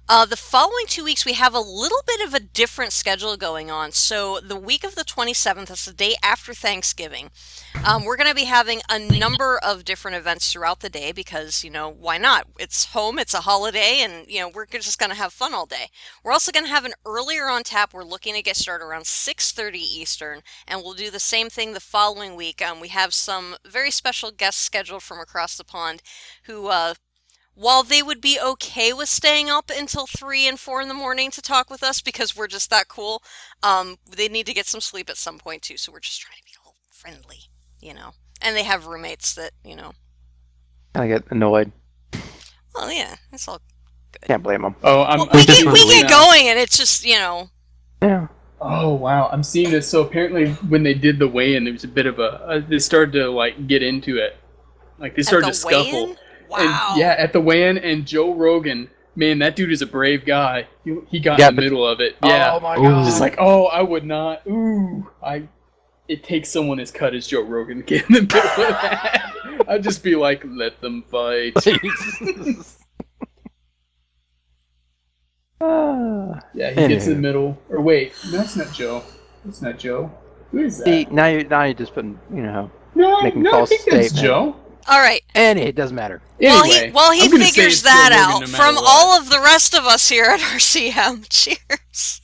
S1: The following 2 weeks, we have a little bit of a different schedule going on. So the week of the 27th, that's the day after Thanksgiving, we're going to be having a number of different events throughout the day because, why not? It's home, it's a holiday, and, we're just going to have fun all day. We're also going to have an earlier on tap. We're looking to get started around 6:30 Eastern, and we'll do the same thing the following week. We have some very special guests scheduled from across the pond who, while they would be okay with staying up until 3 and 4 in the morning to talk with us because we're just that cool, they need to get some sleep at some point too, so we're just trying to be a little friendly, And they have roommates that,
S4: I get annoyed.
S1: well, yeah, it's all...
S4: Can't blame them.
S2: Oh,
S1: Well,
S2: I'm
S1: we
S3: just
S1: get,
S3: wanna
S1: we
S3: leave
S1: get going, and it's just,
S4: Yeah.
S2: Oh wow, I'm seeing this. So apparently, when they did the weigh-in, there was a bit of they started to get into it, they started
S1: at
S2: to
S1: the
S2: scuffle.
S1: weigh-in? Wow.
S2: And, yeah, at the weigh-in, and Joe Rogan, man, that dude is a brave guy. He got
S4: Yeah,
S2: in the
S4: but-
S2: middle of it. Yeah,
S4: Oh my
S3: Ooh.
S4: god.
S2: just like, oh, I would not. Ooh, It takes someone as cut as Joe Rogan to get in the middle of that. I'd just be like, let them fight. Yeah, he gets in the
S4: Anywho.
S2: middle. Or wait, that's not Joe. That's not Joe. Who is that?
S4: See, now you're just putting,
S2: no,
S4: making
S2: no, I
S4: false
S2: think that's
S4: statement.
S2: Joe.
S1: All right.
S4: and it doesn't matter.
S2: Anyway,
S1: While he
S2: I'm gonna say
S1: figures
S2: it's Joe
S1: that
S2: Rogan
S1: out,
S2: no matter
S1: from
S2: what.
S1: all of the rest of us here at RCM, cheers.